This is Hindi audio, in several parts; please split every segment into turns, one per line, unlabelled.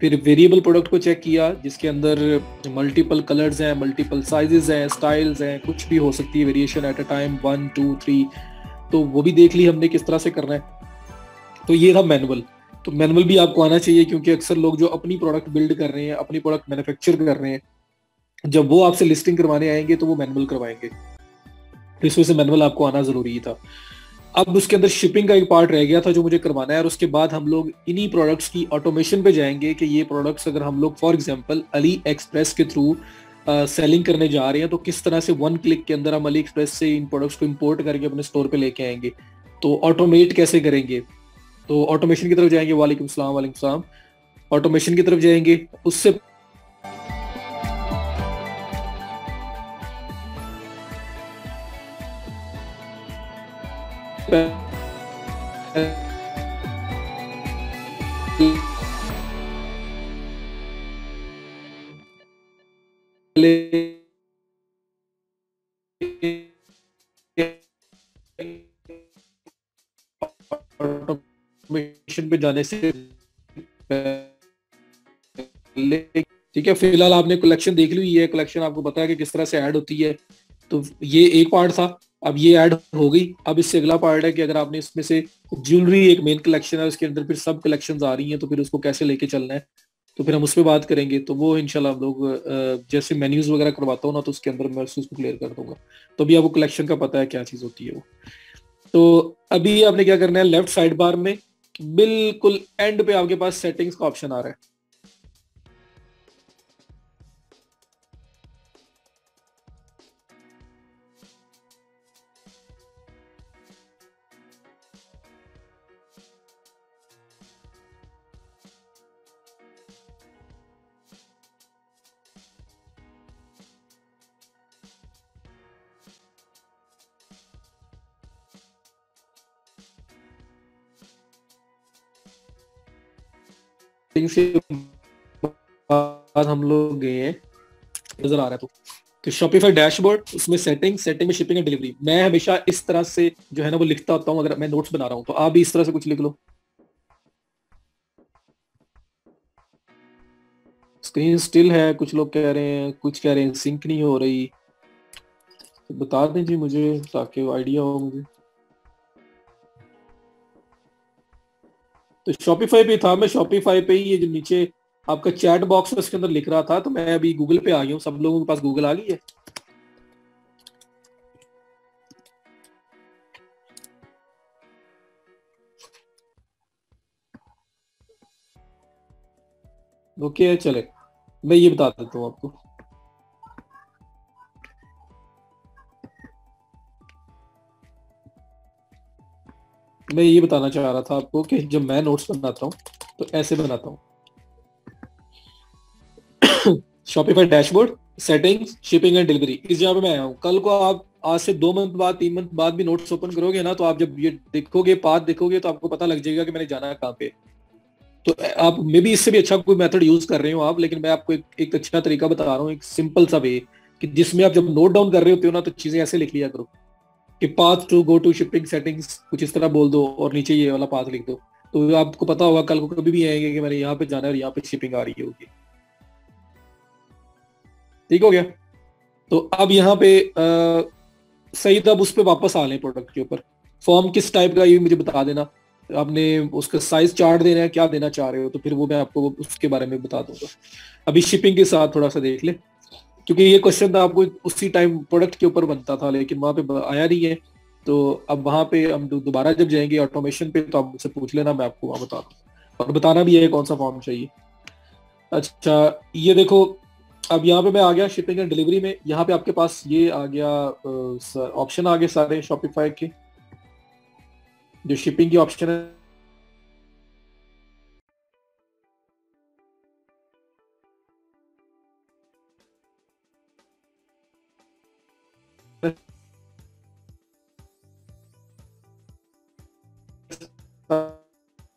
फिर वेरिएबल प्रोडक्ट को चेक किया जिसके अंदर मल्टीपल कलर्स हैं, मल्टीपल साइजेस हैं, स्टाइल्स हैं, कुछ भी हो सकती है वेरिएशन एट अ टाइम, 1 2 3, तो वो भी देख ली हमने किस तरह से करना है। तो ये था मैनुअल। तो मैनुअल भी आपको आना चाहिए क्योंकि अक्सर लोग जो अपनी प्रोडक्ट बिल्ड कर रहे हैं, अपनी प्रोडक्ट मैन्युफैक्चर कर रहे हैं, जब वो आपसे लिस्टिंग करवाने आएंगे तो वो मैनुअल करवाएंगे, तो इस वजह से मैनुअल आपको आना जरूरी था। अब उसके अंदर शिपिंग का एक पार्ट रह गया था जो मुझे करवाना है, और उसके बाद हम लोग इन्हीं प्रोडक्ट्स की ऑटोमेशन पे जाएंगे कि ये प्रोडक्ट्स अगर हम लोग फॉर एग्जांपल अली एक्सप्रेस के थ्रू सेलिंग करने जा रहे हैं तो किस तरह से 1 क्लिक के अंदर हम अली एक्सप्रेस से इन प्रोडक्ट्स को इंपोर्ट करके अपने स्टोर पे लेके आएंगे, तो ऑटोमेट कैसे करेंगे। तो ऑटोमेशन की तरफ जाएंगे। वालेकुम सलाम, वालेकुम सलाम। ऑटोमेशन की तरफ जाएंगे। उससे पहले ऑटोमेशन पे जाने से पहले, ठीक है, फिलहाल आपने कलेक्शन देख ली है, कलेक्शन आपको पता है कि किस तरह से ऐड होती है। तो ये एक पार्ट था। अब ये ऐड हो गई। अब इससे अगला पार्ट है कि अगर आपने इसमें से ज्वेलरी एक मेन कलेक्शन है, उसके अंदर फिर सब कलेक्शंस आ रही हैं, तो फिर उसको कैसे लेके चलना है, तो फिर हम उस पर बात करेंगे। तो वो इंशाल्लाह हम लोग जैसे मेन्यूज वगैरह करवाता हूँ ना, तो उसके अंदर मैं उसको क्लियर कर दूंगा। तो अभी आपको कलेक्शन का पता है क्या चीज होती है वो। तो अभी आपने क्या करना है, लेफ्ट साइड बार में बिल्कुल एंड पे आपके पास सेटिंग्स का ऑप्शन आ रहा है। सेटिंग्स के बाद हम लोग गए हैं, नजर आ रहा है तो शॉपिफाई डैशबोर्ड, उसमें सेटिंग में शिपिंग एंड डिलीवरी। मैं हमेशा इस तरह से जो है ना वो लिखता होता हूँ, अगर मैं नोट्स बना रहा हूँ तो आप भी इस तरह से कुछ लिख लो। स्क्रीन स्टिल है, कुछ लोग कह रहे हैं, कुछ कह रहे हैं सिंक नहीं हो रही, तो बता दें जी मुझे ताकि आइडिया हो मुझे। तो शॉपिफाई पे था, मैं शॉपिफाई पे ही ये जो नीचे आपका चैट बॉक्स है उसके अंदर लिख रहा था, तो मैं अभी गूगल पे आ गया हूँ। सब लोगों के पास गूगल आ गई है। ओके चले, मैं ये बता देता हूँ आपको। मैं ये बताना चाह रहा था आपको कि जब मैं नोट्स बनाता हूँ तो ऐसे बनाता हूँ। Shopify dashboard, settings, shipping and delivery, इस जगह पे मैं आया हूँ। कल को आप आज से 2 मंथ बाद 3 मंथ बाद भी नोट्स ओपन करोगे ना, तो आप जब ये देखोगे पाथ देखोगे तो आपको पता लग जाएगा कि मैंने जाना है कहाँ पे। तो आप मे भी इससे भी अच्छा कोई मेथड यूज कर रहे हो आप, लेकिन मैं आपको एक अच्छा तरीका बता रहा हूँ, एक सिंपल सा वे, कि जिसमें आप जब नोट डाउन कर रहे होते हो ना तो चीजें ऐसे लिख लिया करो कि path to go to shipping settings, कुछ इस तरह बोल दो और नीचे ये वाला पाथ लिख दो। तो आपको पता होगा कल को कभी भी आएंगे कि मैंने यहाँ पे जाना है और यहाँ पे शिपिंग आ रही होगी। ठीक हो गया। तो अब यहाँ पे सही, तो अब उस पर वापस आ लें प्रोडक्ट के ऊपर। फॉर्म किस टाइप का ये मुझे बता देना। आपने उसका साइज चार्ट देना है, क्या देना चाह रहे हो, तो फिर वो मैं आपको उसके बारे में बता दूंगा। अभी शिपिंग के साथ थोड़ा सा देख ले, क्योंकि ये क्वेश्चन था आपको उसी टाइम प्रोडक्ट के ऊपर बनता था लेकिन वहां पे आया नहीं है। तो अब वहां पे हम दोबारा जब जाएंगे ऑटोमेशन पे तो आप मुझसे पूछ लेना, मैं आपको वहां बता दूँ, और बताना भी है कौन सा फॉर्म चाहिए। अच्छा, ये देखो, अब यहाँ पे मैं आ गया शिपिंग एंड डिलीवरी में। यहाँ पे आपके पास ये आ गया ऑप्शन आ गए सारे शॉपिफाई के, जो शिपिंग की ऑप्शन है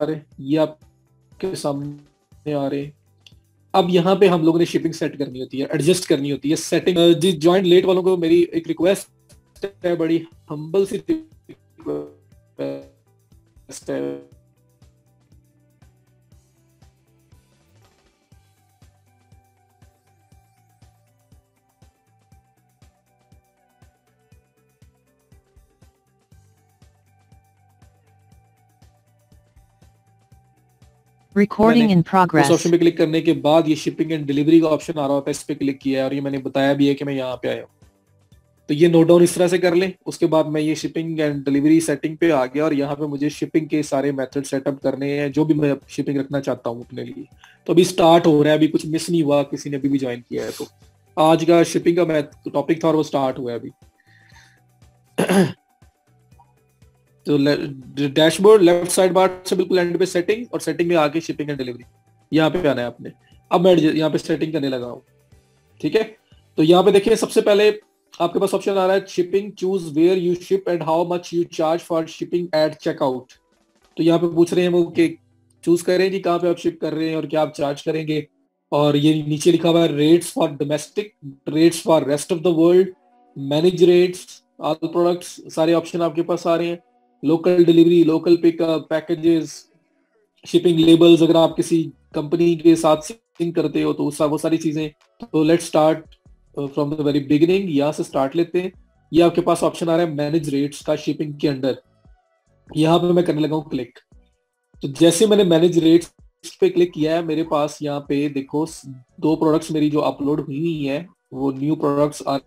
सारे, ये आपके सामने आ रहे हैं। अब यहाँ पे हम लोगों ने शिपिंग सेट करनी होती है, एडजस्ट करनी होती है सेटिंग। जी ज्वाइंट लेट वालों को मेरी एक रिक्वेस्ट है, बड़ी हम्बल सी रिक्वेस्ट है।
Recording in
उस
progress.
ऑप्शन पे क्लिक करने के बाद ये शिपिंग एंड डिलीवरी का ऑप्शन आ रहा होता है, इस पे क्लिक किया है और ये मैंने बताया भी है कि मैं यहाँ पे आया हूँ। तो ये नोट डाउन इस तरह से कर लें। उसके बाद मैं ये शिपिंग एंड डिलीवरी सेटिंग पे आ गया और यहाँ पे मुझे शिपिंग के सारे मेथड सेटअप करने हैं, जो भी मैं शिपिंग रखना चाहता हूँ अपने लिए। तो अभी स्टार्ट हो रहा है, अभी कुछ मिस नहीं हुआ, किसी ने अभी भी ज्वाइन किया है। तो आज का शिपिंग का टॉपिक था और वो स्टार्ट हुआ है अभी। तो डैशबोर्ड लेफ्ट साइड बार से बिल्कुल एंड पे सेटिंग, और सेटिंग में आके शिपिंग एंड डिलीवरी यहाँ पे आना है आपने। अब मैं यहाँ पे सेटिंग करने लगा हूँ, ठीक है। तो यहाँ पे देखिए सबसे पहले आपके पास ऑप्शन आ रहा है shipping, choose where you ship and how much you charge for shipping at checkout. तो यहाँ पे पूछ रहे हैं वो कि चूज करें कि कहाँ पे आप शिप कर रहे हैं और क्या आप चार्ज करेंगे। और ये नीचे लिखा हुआ है rates for domestic, rates for rest of the world, manage rates, all products, सारे ऑप्शन आपके पास आ रहे हैं। Local delivery, local pickup, packages, shipping labels, अगर आप किसी कंपनी के साथ सिंक करते हो तो वो सारी चीजें। तो let's start from the very beginning, यहाँ से स्टार्ट लेते हैं। ये आपके पास ऑप्शन आ रहा है मैनेज रेट्स का शिपिंग के अंडर, यहाँ पे मैं करने लगा हूँ क्लिक। तो जैसे मैंने मैनेज रेट्स पे क्लिक किया है, मेरे पास यहाँ पे देखो 2 प्रोडक्ट्स मेरी जो अपलोड हुई है वो न्यू प्रोडक्ट्स आ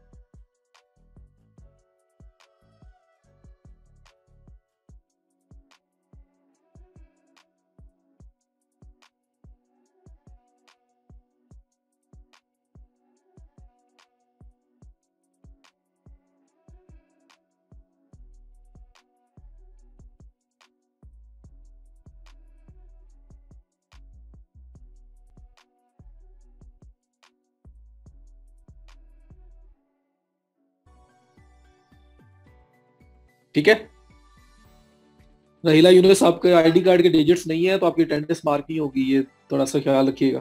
ठीक है। रहीला यूनिस आपके आईडी कार्ड के डिजिट्स नहीं है तो आपकी अटेंडेंस मार्क नहीं होगी, ये थोड़ा सा ख्याल रखिएगा।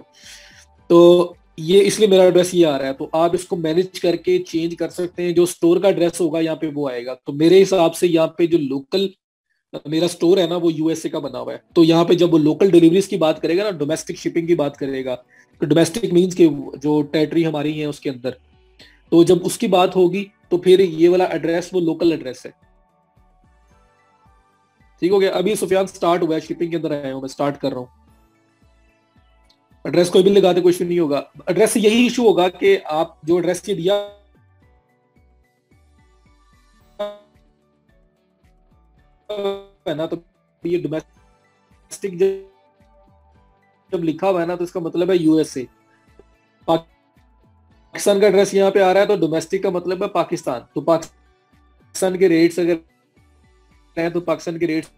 तो ये इसलिए मेरा एड्रेस ये आ रहा है, तो आप इसको मैनेज करके चेंज कर सकते हैं। जो स्टोर का एड्रेस होगा यहाँ पे वो आएगा। तो मेरे हिसाब से यहाँ पे जो लोकल मेरा स्टोर है ना वो यूएसए का बना हुआ है। तो यहाँ पे जब वो लोकल डिलीवरीज की बात करेगा ना, डोमेस्टिक शिपिंग की बात करेगा, तो डोमेस्टिक मीन्स के जो टेरिटरी हमारी है उसके अंदर, तो जब उसकी बात होगी तो फिर ये वाला एड्रेस वो लोकल एड्रेस है। ठीक हो गया। अभी सुफियान स्टार्ट हुआ है, शिपिंग के अंदर आया हूं मैं, स्टार्ट कर रहा हूँ। एड्रेस कोई भी लगाते कोई इशू नहीं होगा। एड्रेस से यही इशू होगा कि आप जो एड्रेस ये दिया है ना, तो ये डोमेस्टिक जब लिखा हुआ है ना तो इसका मतलब है यूएसए। पाकिस्तान का एड्रेस यहाँ पे आ रहा है तो डोमेस्टिक का मतलब है पाकिस्तान। तो पाकिस्तान के रेट्स अगर है तो पाकिस्तान के रेट्स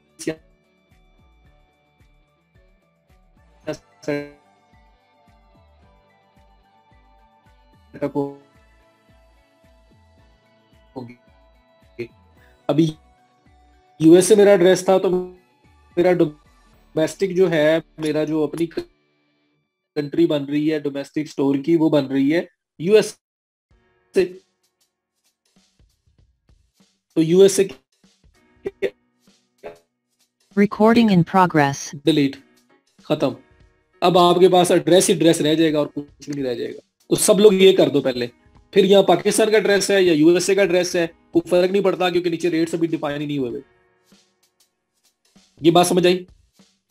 अभी यूएसए मेरा एड्रेस था तो मेरा डोमेस्टिक जो है, मेरा जो अपनी कंट्री बन रही है डोमेस्टिक स्टोर की, वो बन रही है यूएसए। तो USA
Recording in progress.
Delete, खत्म। अब आपके पास एड्रेस ही एड्रेस रह जाएगा और कुछ भी नहीं रह जाएगा। तो सब लोग ये कर दो पहले, फिर यहाँ पाकिस्तान का एड्रेस है या यूएसए का एड्रेस है कोई फर्क नहीं पड़ता, क्योंकि नीचे रेट्स अभी डिफाइन ही नहीं हुए। ये बात समझ आई?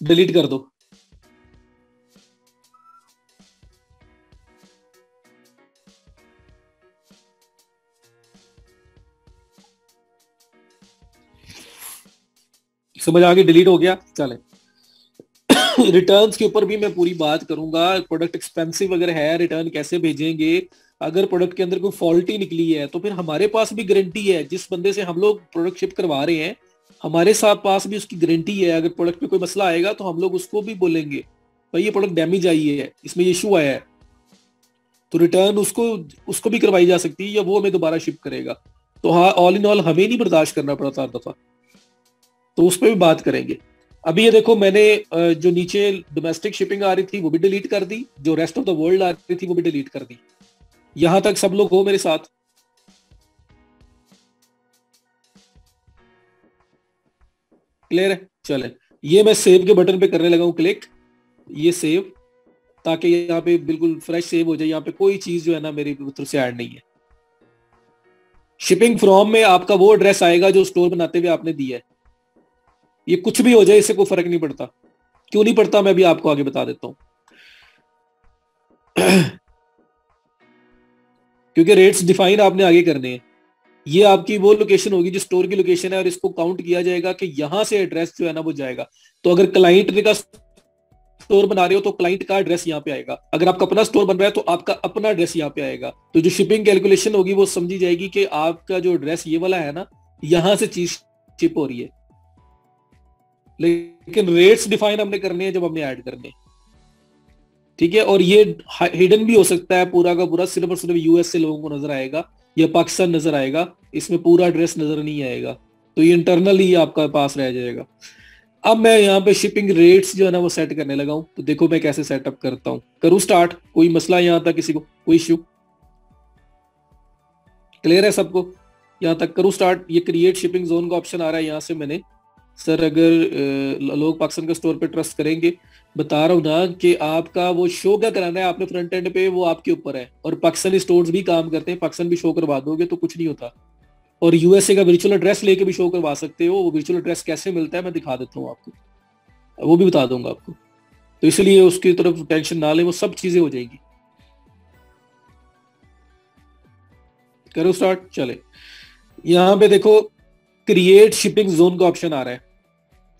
डिलीट कर दो। समझ आ गई? डिलीट हो गया। चले रिटर्न्स के ऊपर भी मैं पूरी बात करूंगा। प्रोडक्ट एक्सपेंसिव अगर है, रिटर्न कैसे भेजेंगे। अगर प्रोडक्ट के अंदर कोई फॉल्टी निकली है तो फिर हमारे पास भी गारंटी है। जिस बंदे से हम लोग प्रोडक्ट शिप करवा रहे हैं, हमारे साथ पास भी उसकी गारंटी है। अगर प्रोडक्ट में कोई मसला आएगा तो हम लोग उसको भी बोलेंगे भाई ये प्रोडक्ट डैमेज आई है, इसमें ये इशू आया है, तो रिटर्न उसको भी करवाई जा सकती है या वो हमें दोबारा शिप करेगा। तो हाँ, ऑल इन ऑल हमें नहीं बर्दाश्त करना पड़ता हर दफा, तो उस पर भी बात करेंगे। अभी ये देखो मैंने जो नीचे डोमेस्टिक शिपिंग आ रही थी वो भी डिलीट कर दी, जो रेस्ट ऑफ द वर्ल्ड आ रही थी वो भी डिलीट कर दी। यहां तक सब लोग हो मेरे साथ? क्लियर है? चले, ये मैं सेव के बटन पे करने लगा हूं क्लिक, ये सेव, ताकि यहाँ पे बिल्कुल फ्रेश सेव हो जाए। यहाँ पे कोई चीज जो है ना मेरी तरफ से ऐड नहीं है। शिपिंग फ्रॉम में आपका वो एड्रेस आएगा जो स्टोर बनाते हुए आपने दिया है। ये कुछ भी हो जाए इससे कोई फर्क नहीं पड़ता। क्यों नहीं पड़ता मैं भी आपको आगे बता देता हूँ। क्योंकि रेट्स डिफाइन आपने आगे करने हैं। ये आपकी वो लोकेशन होगी जो स्टोर की लोकेशन है, और इसको काउंट किया जाएगा कि यहां से एड्रेस जो है ना वो जाएगा। तो अगर क्लाइंट का स्टोर बना रहे हो तो क्लाइंट का एड्रेस यहाँ पे आएगा, अगर आपका अपना स्टोर बन रहा है तो आपका अपना एड्रेस यहाँ पे आएगा। तो जो शिपिंग कैलकुलेशन होगी वो समझी जाएगी कि आपका जो एड्रेस ये वाला है ना, यहां से चीज शिप हो रही है। लेकिन रेट्स डिफाइन हमने करने हैं जब हमने ऐड करने, ठीक है। और ये हिडन भी हो सकता है पूरा का पूरा, सिर्फ और सिर्फ यूएस से लोगों को नजर आएगा या पाकिस्तान नजर आएगा, इसमें पूरा एड्रेस नजर नहीं आएगा। तो ये इंटरनली आपका पास रह जाएगा। अब मैं यहाँ पे शिपिंग रेट्स जो है ना वो सेट करने लगा हूं। तो देखो मैं कैसे सेटअप करता हूं। करूं स्टार्ट? कोई मसला यहाँ तक किसी को, कोई इश्यू? क्लियर है सबको? यहाँ तक करूं स्टार्ट? ये क्रिएट शिपिंग जोन का ऑप्शन आ रहा है यहाँ से मैंने। सर अगर लोग पाकिस्तान के स्टोर पे ट्रस्ट करेंगे, बता रहा हूँ ना कि आपका वो शो क्या कराना है आपने फ्रंट एंड पे, वो आपके ऊपर है। और पाकिस्तानी स्टोर्स भी काम करते हैं, पाकिस्तान भी शो करवा दोगे तो कुछ नहीं होता। और यूएसए का वर्चुअल एड्रेस लेके भी शो करवा सकते हो। वो वर्चुअल एड्रेस कैसे मिलता है मैं दिखा देता हूँ आपको, वो भी बता दूंगा आपको। तो इसलिए उसकी तरफ टेंशन ना ले, वो सब चीजें हो जाएगी। करो स्टार्ट। चले, यहाँ पे देखो क्रिएट शिपिंग जोन का ऑप्शन आ रहा है,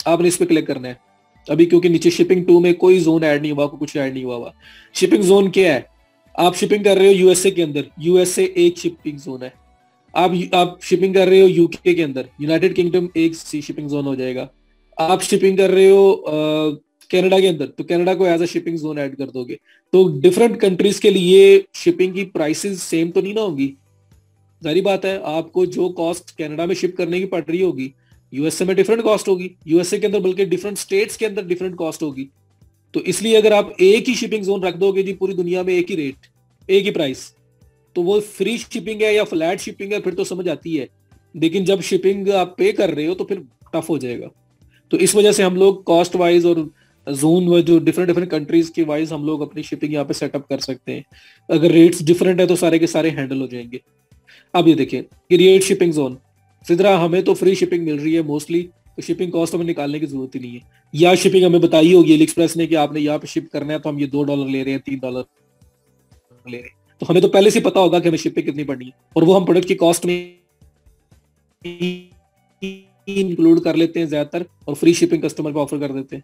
आपने इस पे क्लिक करना है अभी, क्योंकि नीचे शिपिंग 2 में कोई जोन ऐड नहीं हुआ, कुछ ऐड नहीं हुआ। शिपिंग जोन क्या है? आप शिपिंग कर रहे हो यूएसए के अंदर, यूएसए एक शिपिंग जोन है। आप शिपिंग कर रहे हो यूके के अंदर, यूनाइटेड किंगडम एक शिपिंग जोन हो जाएगा। आप शिपिंग कर रहे हो कनाडा के अंदर, तो कनाडा को as a shipping zone add कर दोगे। तो डिफरेंट कंट्रीज के लिए शिपिंग की प्राइसेस सेम तो नहीं ना होगी। जारी बात है, आपको जो कॉस्ट कनाडा में शिप करने की पड़ रही होगी, यूएसए में डिफरेंट कॉस्ट होगी, यूएसए के अंदर बल्कि डिफरेंट स्टेट्स के अंदर डिफरेंट कॉस्ट होगी। तो इसलिए अगर आप एक ही शिपिंग जोन रख दोगे जी, पूरी दुनिया में एक ही रेट, एक ही प्राइस, तो वो फ्री शिपिंग है या फ्लैट शिपिंग है फिर तो समझ आती है। लेकिन जब शिपिंग आप पे कर रहे हो तो फिर टफ हो जाएगा। तो इस वजह से हम लोग कॉस्ट वाइज और जोन वाइज जो डिफरेंट डिफरेंट कंट्रीज के वाइज हम लोग अपनी शिपिंग यहाँ पे सेटअप कर सकते हैं। अगर रेट्स डिफरेंट है तो सारे के सारे हैंडल हो जाएंगे। अब ये देखिए क्रिएट शिपिंग जोन, सिद्रा हमें तो फ्री शिपिंग मिल रही है मोस्टली, तो शिपिंग कॉस्ट हमें निकालने की जरूरत ही नहीं है। या शिपिंग हमें बताई होगी एक्सप्रेस ने कि आपने यहाँ पे शिप करना है तो हम ये $2 ले रहे हैं, $3 ले रहे हैं, तो हमें तो पहले से पता होगा कि हमें शिपिंग कितनी पड़नी है, और वो हम प्रोडक्ट की कॉस्ट में इंक्लूड कर लेते हैं ज्यादातर, और फ्री शिपिंग कस्टमर को ऑफर कर देते हैं।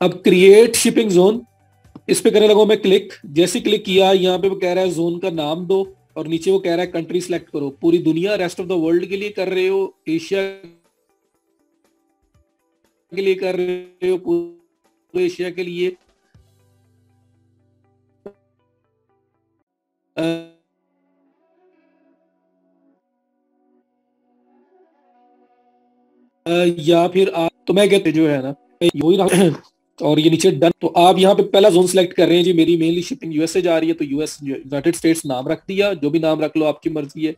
अब क्रिएट शिपिंग जोन, इस पे करने लगा मैं क्लिक। जैसे क्लिक किया यहाँ पे वो कह रहा है जोन का नाम दो, और नीचे वो कह रहा है कंट्री सिलेक्ट करो। पूरी दुनिया, रेस्ट ऑफ द वर्ल्ड के लिए कर रहे हो, एशिया के लिए कर रहे हो, पूरे एशिया के लिए, या फिर आप, तो मैं कहते जो है ना यही और ये नीचे डन। तो आप यहाँ पे पहला जोन सिलेक्ट कर रहे हैं जी, मेरी मेनली शिपिंग यूएसए जा रही है, तो यूएस यूनाइटेड स्टेट्स नाम रख दिया, जो भी नाम रख लो आपकी मर्जी है,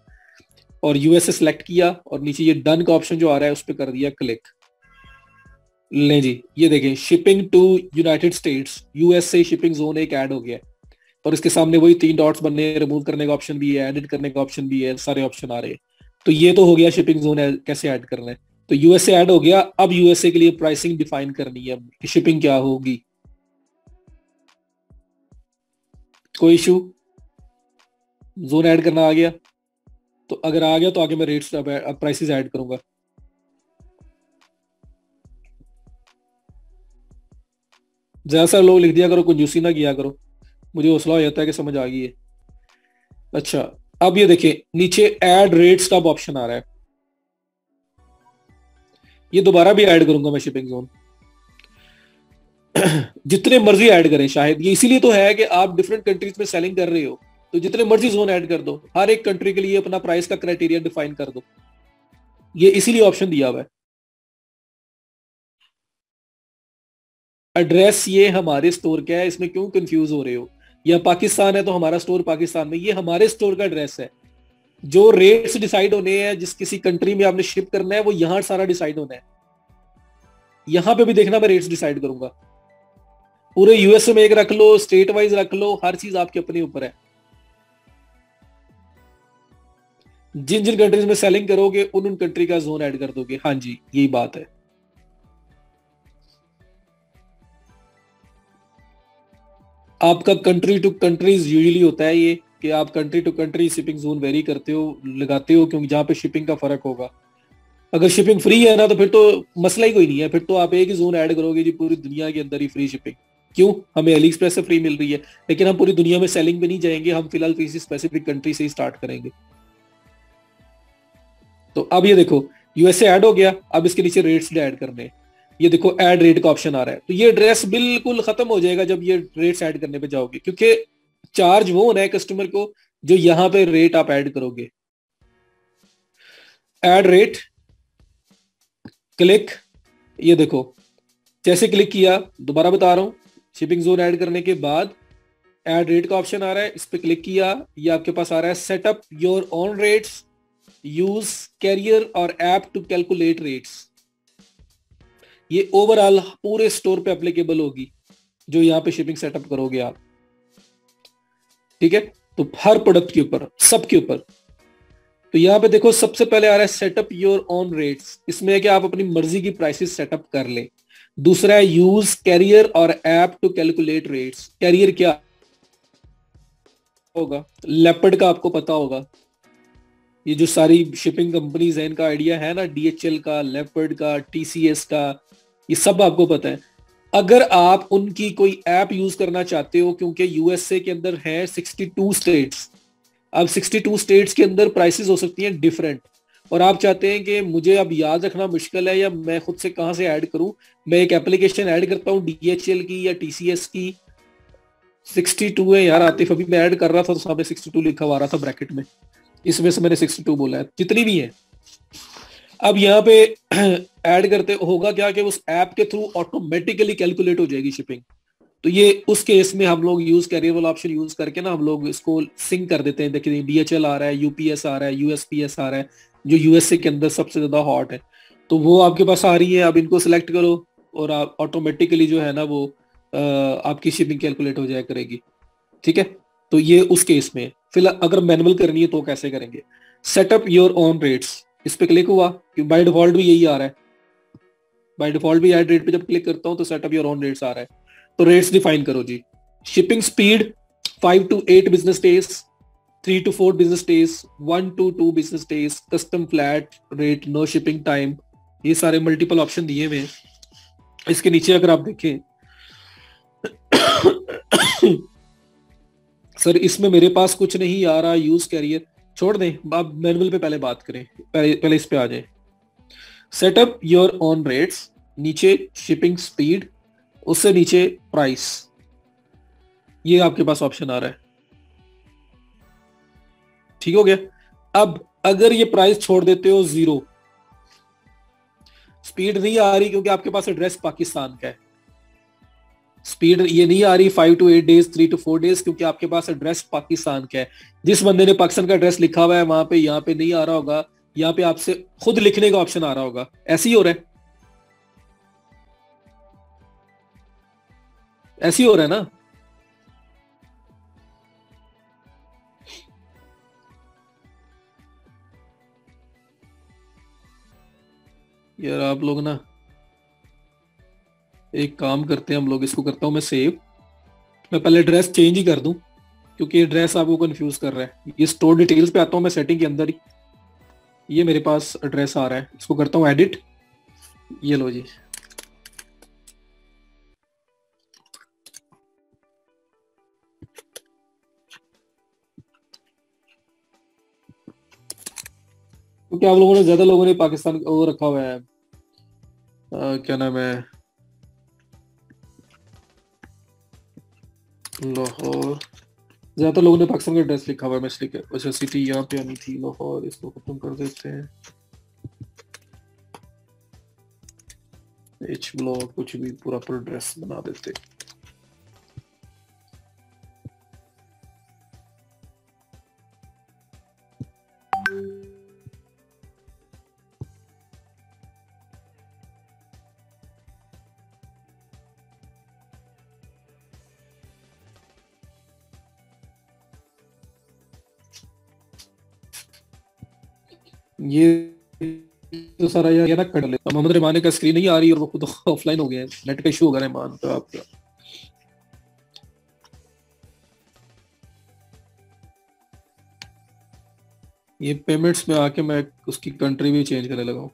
और यूएसए सिलेक्ट किया, और नीचे ये डन का ऑप्शन जो आ रहा है उस पर कर दिया क्लिक। ले जी, ये देखें shipping to United States USA shipping zone एक ऐड हो गया, और इसके सामने वही 3 डॉट्स बनने, रिमूव करने का ऑप्शन भी है, एडिट करने का ऑप्शन भी है, सारे ऑप्शन आ रहे हैं। तो ये तो हो गया शिपिंग जोन कैसे ऐड करना है। तो यूएसए ऐड हो गया। अब यूएसए के लिए प्राइसिंग डिफाइन करनी है कि शिपिंग क्या होगी। कोई इशू? जोन ऐड करना आ गया? तो अगर आ गया तो आगे मैं रेट्स प्राइसेस ऐड करूंगा। ज्यादा सारे लोग लिख दिया करो, कंजूसी ना किया करो, मुझे हौसला हो जाता है कि समझ आ गई है। अच्छा, अब ये देखिए नीचे ऐड रेट स्टब ऑप्शन आ रहा है, ये दोबारा भी ऐड करूंगा मैं शिपिंग जोन। जितने मर्जी ऐड करें, शायद ये इसीलिए तो है कि आप डिफरेंट कंट्रीज में सेलिंग कर रहे हो, तो जितने मर्जी जोन ऐड कर दो, हर एक कंट्री के लिए अपना प्राइस का क्राइटेरिया डिफाइन कर दो, ये इसीलिए ऑप्शन दिया हुआ है। एड्रेस ये हमारे स्टोर का है, इसमें क्यों कंफ्यूज हो रहे हो? या पाकिस्तान है तो हमारा स्टोर पाकिस्तान में, ये हमारे स्टोर का एड्रेस है। जो रेट्स डिसाइड होने हैं, जिस किसी कंट्री में आपने शिप करना है, वो यहां सारा डिसाइड होना है। यहां पे भी देखना मैं रेट्स डिसाइड करूंगा। पूरे यूएसए में एक रख लो, स्टेट वाइज रख लो, हर चीज आपके अपने ऊपर है। जिन जिन कंट्रीज में सेलिंग करोगे उन उन कंट्री का जोन ऐड कर दोगे। हाँ जी, यही बात है। आपका कंट्री टू कंट्रीज यूजुअली होता है ये कि आप country to country shipping zone vary करते हो, लगाते हो, क्योंकि जहां पे शिपिंग का फर्क होगा। अगर शिपिंग फ्री है ना तो फिर तो मसला ही कोई नहीं है, फिर तो आप एक ही जोन ऐड करोगे जी, पूरी दुनिया के अंदर ही फ्री शिपिंग। क्यों? हमें अली एक्सप्रेस से फ्री मिल रही है, लेकिन हम पूरी दुनिया में सेलिंग पे नहीं जाएंगे, हम फिलहाल किसी स्पेसिफिक कंट्री से ही स्टार्ट करेंगे। तो अब ये देखो, यूएसए ऐड हो गया, अब इसके नीचे रेट्स ऐड करने हैं। ये देखो ऐड रेट का ऑप्शन आ रहा है, तो ये एड्रेस बिल्कुल खत्म हो जाएगा जब ये रेट्स ऐड करने पे जाओगे, क्योंकि चार्ज वो होना है कस्टमर को जो यहां पे रेट आप ऐड करोगे। ऐड रेट, क्लिक, ये देखो जैसे क्लिक किया, दोबारा बता रहा हूं, शिपिंग जोन ऐड करने के बाद ऐड रेट का ऑप्शन आ रहा है, इस पे क्लिक किया, ये आपके पास आ रहा है setup your own rates, use carrier or app to calculate rates. ये ओवरऑल पूरे स्टोर पे एप्लीकेबल होगी जो यहाँ पे शिपिंग सेटअप करोगे आप। ठीक है, तो हर प्रोडक्ट के ऊपर, सब के ऊपर। तो यहाँ पे देखो सबसे पहले आ रहा है सेटअप योर ओन रेट्स, इसमें है कि आप अपनी मर्जी की प्राइसेस सेटअप कर ले। दूसरा है use carrier or app to calculate rates. Carrier क्या होगा? लेपर्ड का आपको पता होगा, ये जो सारी शिपिंग कंपनीज है इनका आइडिया है ना, डीएचएल का, लेपर्ड का, टीसीएस का, ये सब आपको पता है। अगर आप उनकी कोई ऐप यूज करना चाहते हो, क्योंकि यूएसए के अंदर है 62 स्टेट्स, अब 62 स्टेट्स के अंदर प्राइसेस हो सकती हैं डिफरेंट, और आप चाहते हैं कि मुझे अब याद रखना मुश्किल है या मैं खुद से कहां से ऐड करूं, मैं एक एप्लीकेशन ऐड करता हूं डीएचएल की या टीसीएस की। 62 है यार आतिफ, अभी मैं ऐड कर रहा था तो सामने 62 लिखा हुआ आ रहा था ब्रैकेट में, इसमें से मैंने 62 बोला है, जितनी भी है। अब यहाँ पे ऐड करते होगा क्या कि उस ऐप के थ्रू ऑटोमेटिकली कैलकुलेट हो जाएगी शिपिंग। तो ये उस केस में हम लोग यूज कैरियर वाला ऑप्शन यूज करके ना हम लोग इसको सिंक कर देते हैं। देखिए डीएचएल आ रहा है, यूपीएस आ रहा है, यूएसपीएस आ रहा है, जो यूएसए के अंदर सबसे ज्यादा हॉट है, तो वो आपके पास आ रही है। अब इनको सिलेक्ट करो और आप ऑटोमेटिकली जो है ना वो आपकी शिपिंग कैलकुलेट हो जाया करेगी। ठीक है, तो ये उस केस में। फिलहाल अगर मैनुअल करनी है तो कैसे करेंगे? सेटअप योर ओन रेट्स, इस पे क्लिक हुआ कि बाय डिफॉल्ट भी यही आ रहा है, बाय डिफॉल्ट भी ऐड रेट पे जब क्लिक करता हूं तो सेटअप योर ओन रेट्स आ रहा है। तो रेट्स डिफाइन करो जी। Shipping speed 5 to 8 business days, 3 to 4 business days, 1 to 2 business days, custom flat rate, no shipping time, ये सारे मल्टीपल ऑप्शन दिए हुए हैं। इसके नीचे अगर आप देखें सर इसमें मेरे पास कुछ नहीं आ रहा, यूज कैरियर छोड़ दें, आप मैनुअल पे पहले बात करें, पहले इस पे आ जाए। सेटअप योर ओन रेट्स, नीचे शिपिंग स्पीड, उससे नीचे प्राइस, ये आपके पास ऑप्शन आ रहा है। ठीक हो गया। अब अगर ये प्राइस छोड़ देते हो 0, स्पीड नहीं आ रही क्योंकि आपके पास एड्रेस पाकिस्तान का है, स्पीड ये नहीं आ रही 5 to 8 डेज, 3 to 4 डेज, क्योंकि आपके पास एड्रेस पाकिस्तान का है। जिस बंदे ने पाकिस्तान का एड्रेस लिखा हुआ है वहां पे, यहाँ पे नहीं आ रहा होगा, यहाँ पे आपसे खुद लिखने का ऑप्शन आ रहा होगा। ऐसे ही हो रहा है, ऐसे ही हो रहा है ना। यार आप लोग ना एक काम करते हैं, हम लोग इसको करता हूं मैं सेव, मैं पहले एड्रेस चेंज ही कर दूं क्योंकि एड्रेस आपको कंफ्यूज कर रहा है। ये स्टोर डिटेल्स पे आता हूं मैं सेटिंग के अंदर ही, ये मेरे पास एड्रेस आ रहा है, इसको करता हूं एडिट, ये लो जी। क्योंकि आप लोगों ने ज्यादा लोगों ने पाकिस्तान वो रखा हुआ है, क्या नाम है, लाहौर, ज्यादातर लोगों ने पाकिस्तान का एड्रेस लिखा हुआ है, मैं इसलिए अच्छा सिटी यहाँ पे आनी थी लाहौर, इसको खत्म कर देते हैं, एच ब्लॉक कुछ भी प्रॉपर एड्रेस बना देते। ये तो सारा यार ये ना कर लेता। मोहम्मद रहमान का स्क्रीन नहीं आ रही और वो खुद ऑफलाइन हो गया है, नेट का इशू होगा रहमान का आपका। ये पेमेंट्स में आके मैं उसकी कंट्री भी चेंज करने लगा हूँ।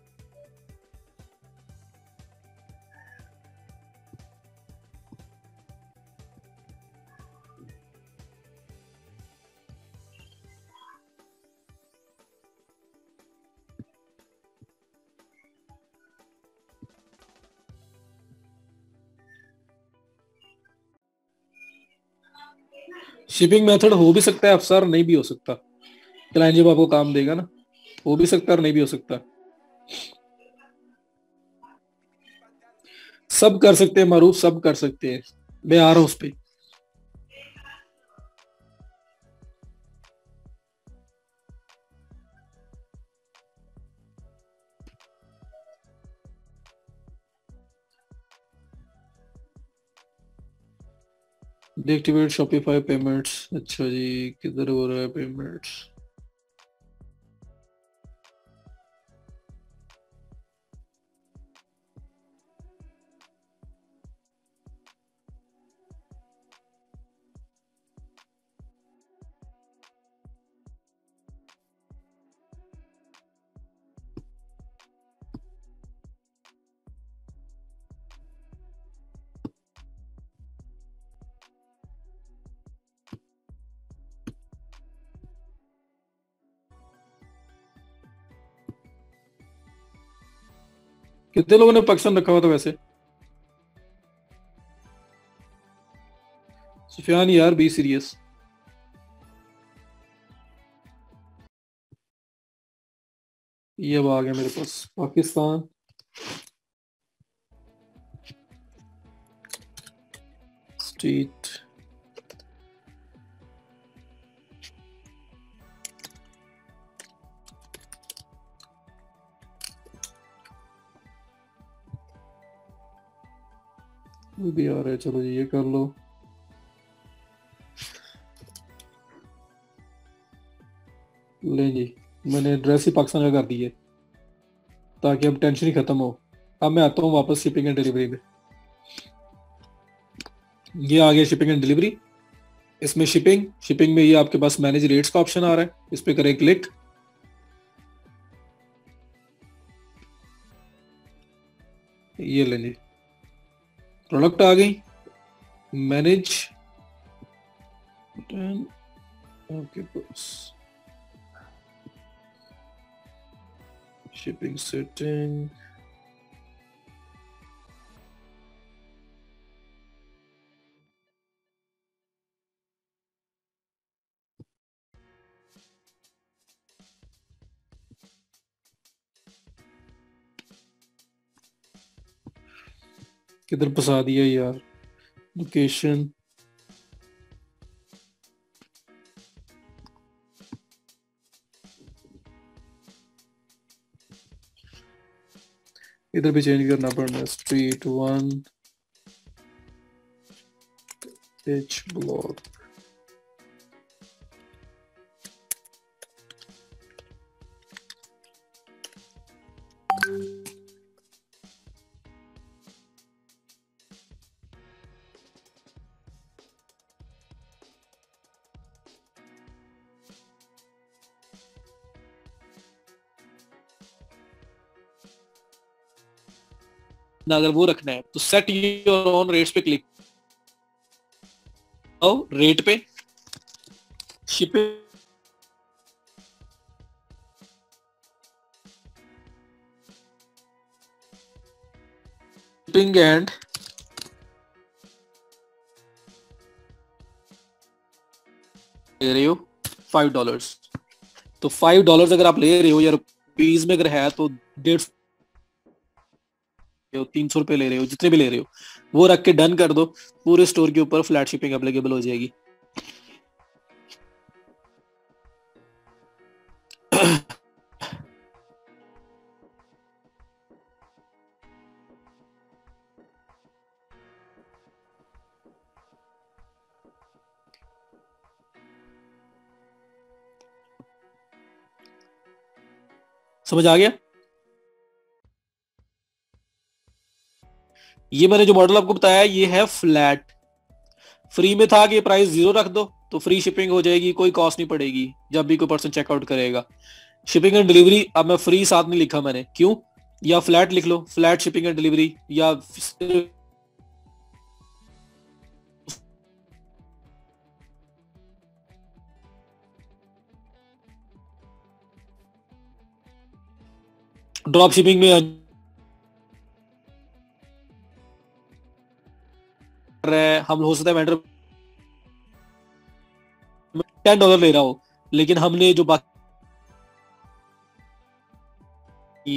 शिपिंग मेथड हो भी सकता है अफसर, नहीं भी हो सकता। क्लाइंट जब आपको काम देगा ना, हो भी सकता है और नहीं भी हो सकता। सब कर सकते हैं मारूफ, सब कर सकते हैं। मैं आ रहा हूँ उस पे। डीएक्टिवेट शॉपिफाई पेमेंट्स, अच्छा जी, किधर हो रहा है पेमेंट्स? कितने लोगों ने पाकिस्तान रखा हुआ था वैसे? सुफियान यार, बी सीरियस। ये अब आ गया मेरे पास पाकिस्तान। स्ट्रीट। वो भी आ रहा है, चलो जी ये कर लो। ले जी, मैंने एड्रेस ही पाकिस्तान का कर दी है, ताकि अब टेंशन ही खत्म हो। अब मैं आता हूँ वापस शिपिंग एंड डिलीवरी में। ये आ गया शिपिंग एंड डिलीवरी। इसमें शिपिंग शिपिंग में ये आपके पास मैनेज रेट्स का ऑप्शन आ रहा है, इस पे करें क्लिक। ये ले ली, प्रोडक्ट आ गई। मैनेज आपके पास शिपिंग सेटिंग। किधर फंसा दिया यार, लोकेशन। इधर भी चेंज करना पड़ना, स्ट्रीट 1 एच ब्लॉक। ना अगर वो रखना है तो सेट योर ऑन रेट्स पे क्लिक आओ, रेट पे शिपिंग एंड ले रहे हो $5। तो $5 अगर आप ले रहे हो या रुपीज में अगर है तो 300 रुपए ले रहे हो, जितने भी ले रहे हो वो रख के डन कर दो। पूरे स्टोर के ऊपर फ्लैट शिपिंग अवेलेबल हो जाएगी। समझ आ गया? ये मैंने जो मॉडल आपको बताया ये है फ्लैट। फ्री में था कि प्राइस 0 रख दो तो फ्री शिपिंग हो जाएगी, कोई कॉस्ट नहीं पड़ेगी जब भी कोई पर्सन चेकआउट करेगा। शिपिंग एंड डिलीवरी अब मैं फ्री साथ नहीं लिखा मैंने, क्यों? या फ्लैट लिख लो, फ्लैट शिपिंग एंड डिलीवरी, या ड्रॉप शिपिंग में हम हो सकता है वेंडर $10 ले रहा हो, लेकिन हमने जो बाकी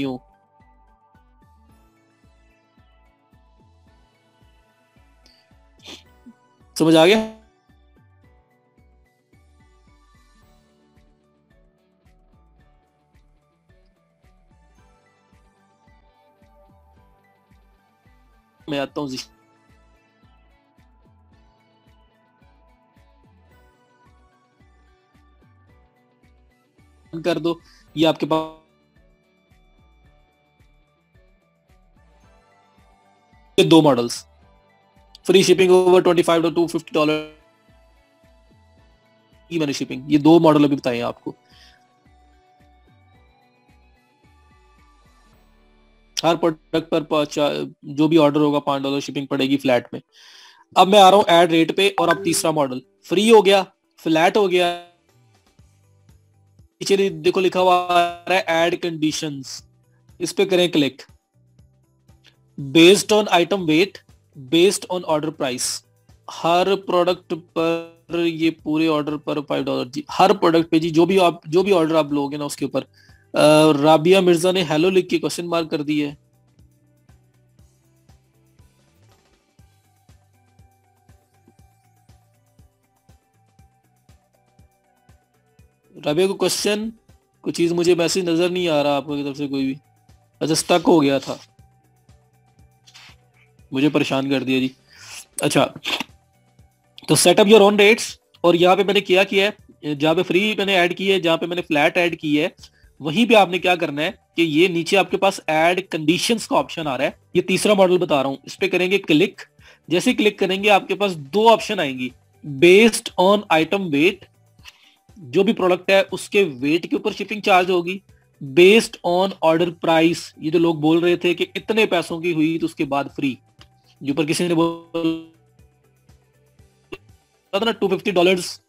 हो, समझ आ गया? मैं आता हूँ कर दो, ये आपके पास दो models, free shipping over $25 to $50 की मैंने शिपिंग, ये दो मॉडल अभी बताए आपको। हर प्रोडक्ट पर जो भी ऑर्डर होगा $5 शिपिंग पड़ेगी फ्लैट में। अब मैं आ रहा हूं ऐड रेट पे, और अब तीसरा मॉडल फ्री हो गया, फ्लैट हो गया, नीचे देखो लिखा हुआ है ऐड कंडीशंस, इस पे करें click. Based on item weight, based on order price, हर प्रोडक्ट पर, ये पूरे ऑर्डर पर $5 जी, हर प्रोडक्ट पे जी, जो भी ऑर्डर आप लोगे ना उसके ऊपर। राबिया मिर्जा ने हेलो लिख के क्वेश्चन मार्क कर दी है। राबिया को क्वेश्चन, कुछ चीज मुझे मैसेज नजर नहीं आ रहा आपकी तरफ से कोई भी। अच्छा, स्टक हो गया था, मुझे परेशान कर दिया जी। अच्छा, तो सेटअप योर ओन रेट्स, और यहाँ पे मैंने क्या किया है, जहाँ पे फ्री मैंने ऐड की है, जहाँ पे मैंने फ्लैट ऐड की है, वहीं पे आपने क्या करना है कि ये नीचे आपके पास ऐड कंडीशंस का ऑप्शन आ रहा है, ये तीसरा मॉडल बता रहा हूं, इस पे करेंगे क्लिक। जैसे क्लिक करेंगे आपके पास दो ऑप्शन आएंगी, बेस्ड ऑन आइटम वेट, जो भी प्रोडक्ट है उसके वेट के ऊपर शिपिंग चार्ज होगी, बेस्ड ऑन ऑर्डर प्राइस, ये जो लोग बोल रहे थे कि इतने पैसों की हुई तो उसके बाद फ्री, जो ऊपर किसी ने बोला था ना $250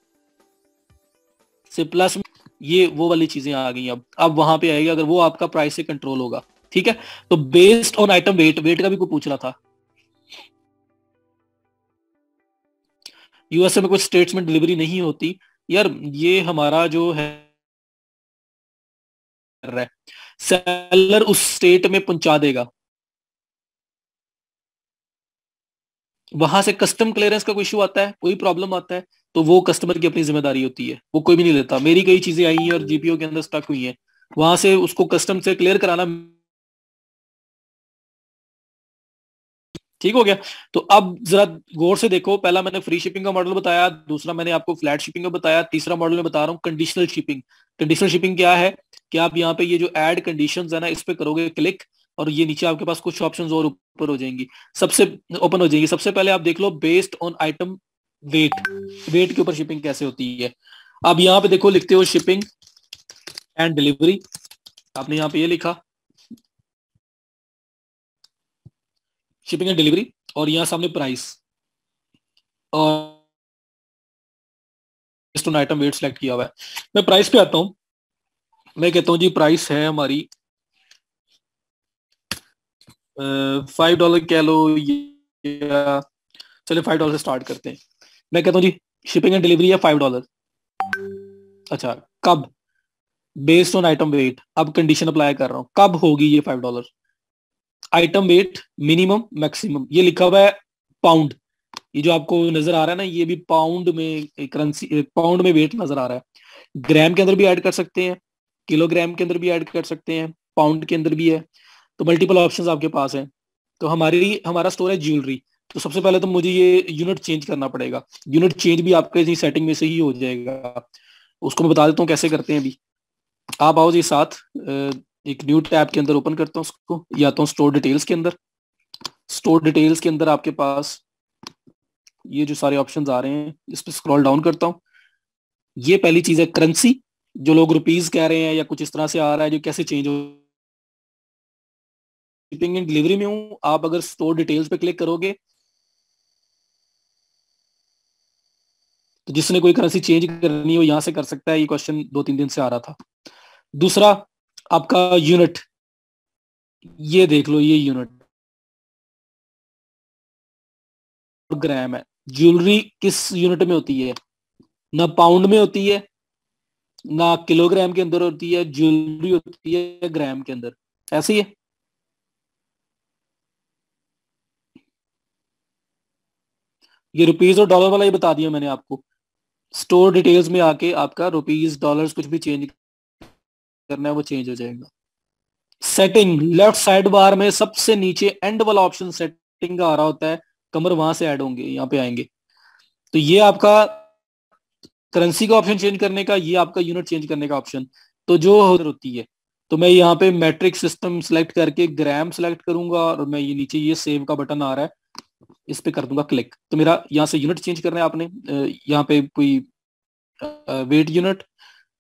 से प्लस, ये वो वाली चीजें आ गई। अब वहां पे आएगा अगर वो आपका प्राइस से कंट्रोल होगा, ठीक है। तो based on item weight, weight का भी कोई पूछ रहा था। यूएसए में कुछ स्टेट्स में डिलीवरी नहीं होती यार, ये हमारा जो है सेलर उस स्टेट में पहुंचा देगा, वहां से कस्टम क्लियरेंस का कोई इशू आता है, कोई प्रॉब्लम आता है, तो वो कस्टमर की अपनी जिम्मेदारी होती है, वो कोई भी नहीं लेता। मेरी कई चीजें आई हैं और जीपीओ के अंदर स्टक हुई हैं, वहां से उसको कस्टम से क्लियर कराना, ठीक हो गया। तो अब जरा गौर से देखो, पहला मैंने फ्री शिपिंग का मॉडल बताया, दूसरा मैंने आपको फ्लैट शिपिंग का बताया, तीसरा मॉडल में बता रहा हूँ कंडीशनल शिपिंग। कंडीशनल शिपिंग क्या है कि आप यहाँ पे ये जो ऐड कंडीशंस है ना, इस पे करोगे क्लिक, और ये नीचे आपके पास कुछ ऑप्शंस और ऊपर हो जाएंगी, सबसे ओपन हो जाएंगी। सबसे पहले आप देख लो based on item weight, weight के ऊपर शिपिंग कैसे होती है। अब यहाँ पे देखो लिखते हो शिपिंग एंड डिलीवरी, आपने यहाँ पे ये लिखा शिपिंग एंड डिलीवरी, और यहाँ सामने प्राइस, और आइटम वेट सेलेक्ट किया हुआ है। मैं प्राइस पे आता हूँ, मैं कहता हूँ जी प्राइस है हमारी $5 कह लो, या चले $5 से स्टार्ट करते हैं। मैं कहता हूँ जी शिपिंग एंड डिलीवरी है $5। अच्छा, कब? बेस्ड ऑन आइटम वेट, अब कंडीशन अप्लाई कर रहा हूँ, कब होगी ये $5? आइटम वेट मिनिमम मैक्सिमम, ये लिखा हुआ है पाउंड, ये जो आपको नजर आ रहा है ना, ये भी पाउंड में करेंसी, पाउंड में वेट नजर आ रहा है। ग्राम के अंदर भी ऐड कर सकते हैं, किलोग्राम के अंदर भी ऐड कर सकते हैं, पाउंड के अंदर भी है, तो मल्टीपल ऑप्शंस आपके पास हैं। तो हमारा स्टोर है ज्वेलरी, तो सबसे पहले तो मुझे ये यूनिट चेंज करना पड़ेगा। यूनिट चेंज भी आपके इसी सेटिंग में से ही हो जाएगा, उसको मैं बता देता हूँ कैसे करते हैं। अभी आप आओ जी साथ, एक न्यू टैब के अंदर ओपन करता हूँ उसको, या तो स्टोर डिटेल्स के अंदर। स्टोर डिटेल्स के अंदर आपके पास ये जो सारे ऑप्शंस आ रहे हैं, इस पर स्क्रॉल डाउन करता हूँ। ये पहली चीज है करेंसी, जो लोग रुपीज कह रहे हैं या कुछ इस तरह से आ रहा है, जो कैसे चेंज हो। शिपिंग एंड डिलीवरी में हूँ, आप अगर स्टोर डिटेल्स पे क्लिक करोगे तो जिसने कोई करेंसी चेंज करनी हो यहाँ से कर सकता है। ये क्वेश्चन 2-3 दिन से आ रहा था। दूसरा आपका यूनिट, ये देख लो, ये यूनिट ग्राम है। ज्वेलरी किस यूनिट में होती है? ना पाउंड में होती है, ना किलोग्राम के अंदर होती है। ज्वेलरी होती है ग्राम के अंदर। ऐसे ही है। ये रुपीज और डॉलर वाला ही बता दिया मैंने आपको। स्टोर डिटेल्स में आके आपका रुपीज डॉलर्स कुछ भी चेंज करना है वो चेंज हो जाएगा। सेटिंग, लेफ्ट साइड बार में सबसे नीचे एंड वाला ऑप्शन सेटिंग का आ रहा होता है, कमर वहां से ऐड होंगे, यहाँ पे आएंगे। तो ये आपका करेंसी का ऑप्शन चेंज करने का, ये आपका यूनिट चेंज करने का ऑप्शन। तो जो होती है, तो मैं यहाँ पे मैट्रिक सिस्टम सेलेक्ट करके ग्राम सेलेक्ट करूंगा, और मैं ये नीचे ये सेव का बटन आ रहा है, इस पे कर दूंगा क्लिक। तो मेरा यहाँ से यूनिट चेंज करना है आपने, यहाँ पे कोई वेट यूनिट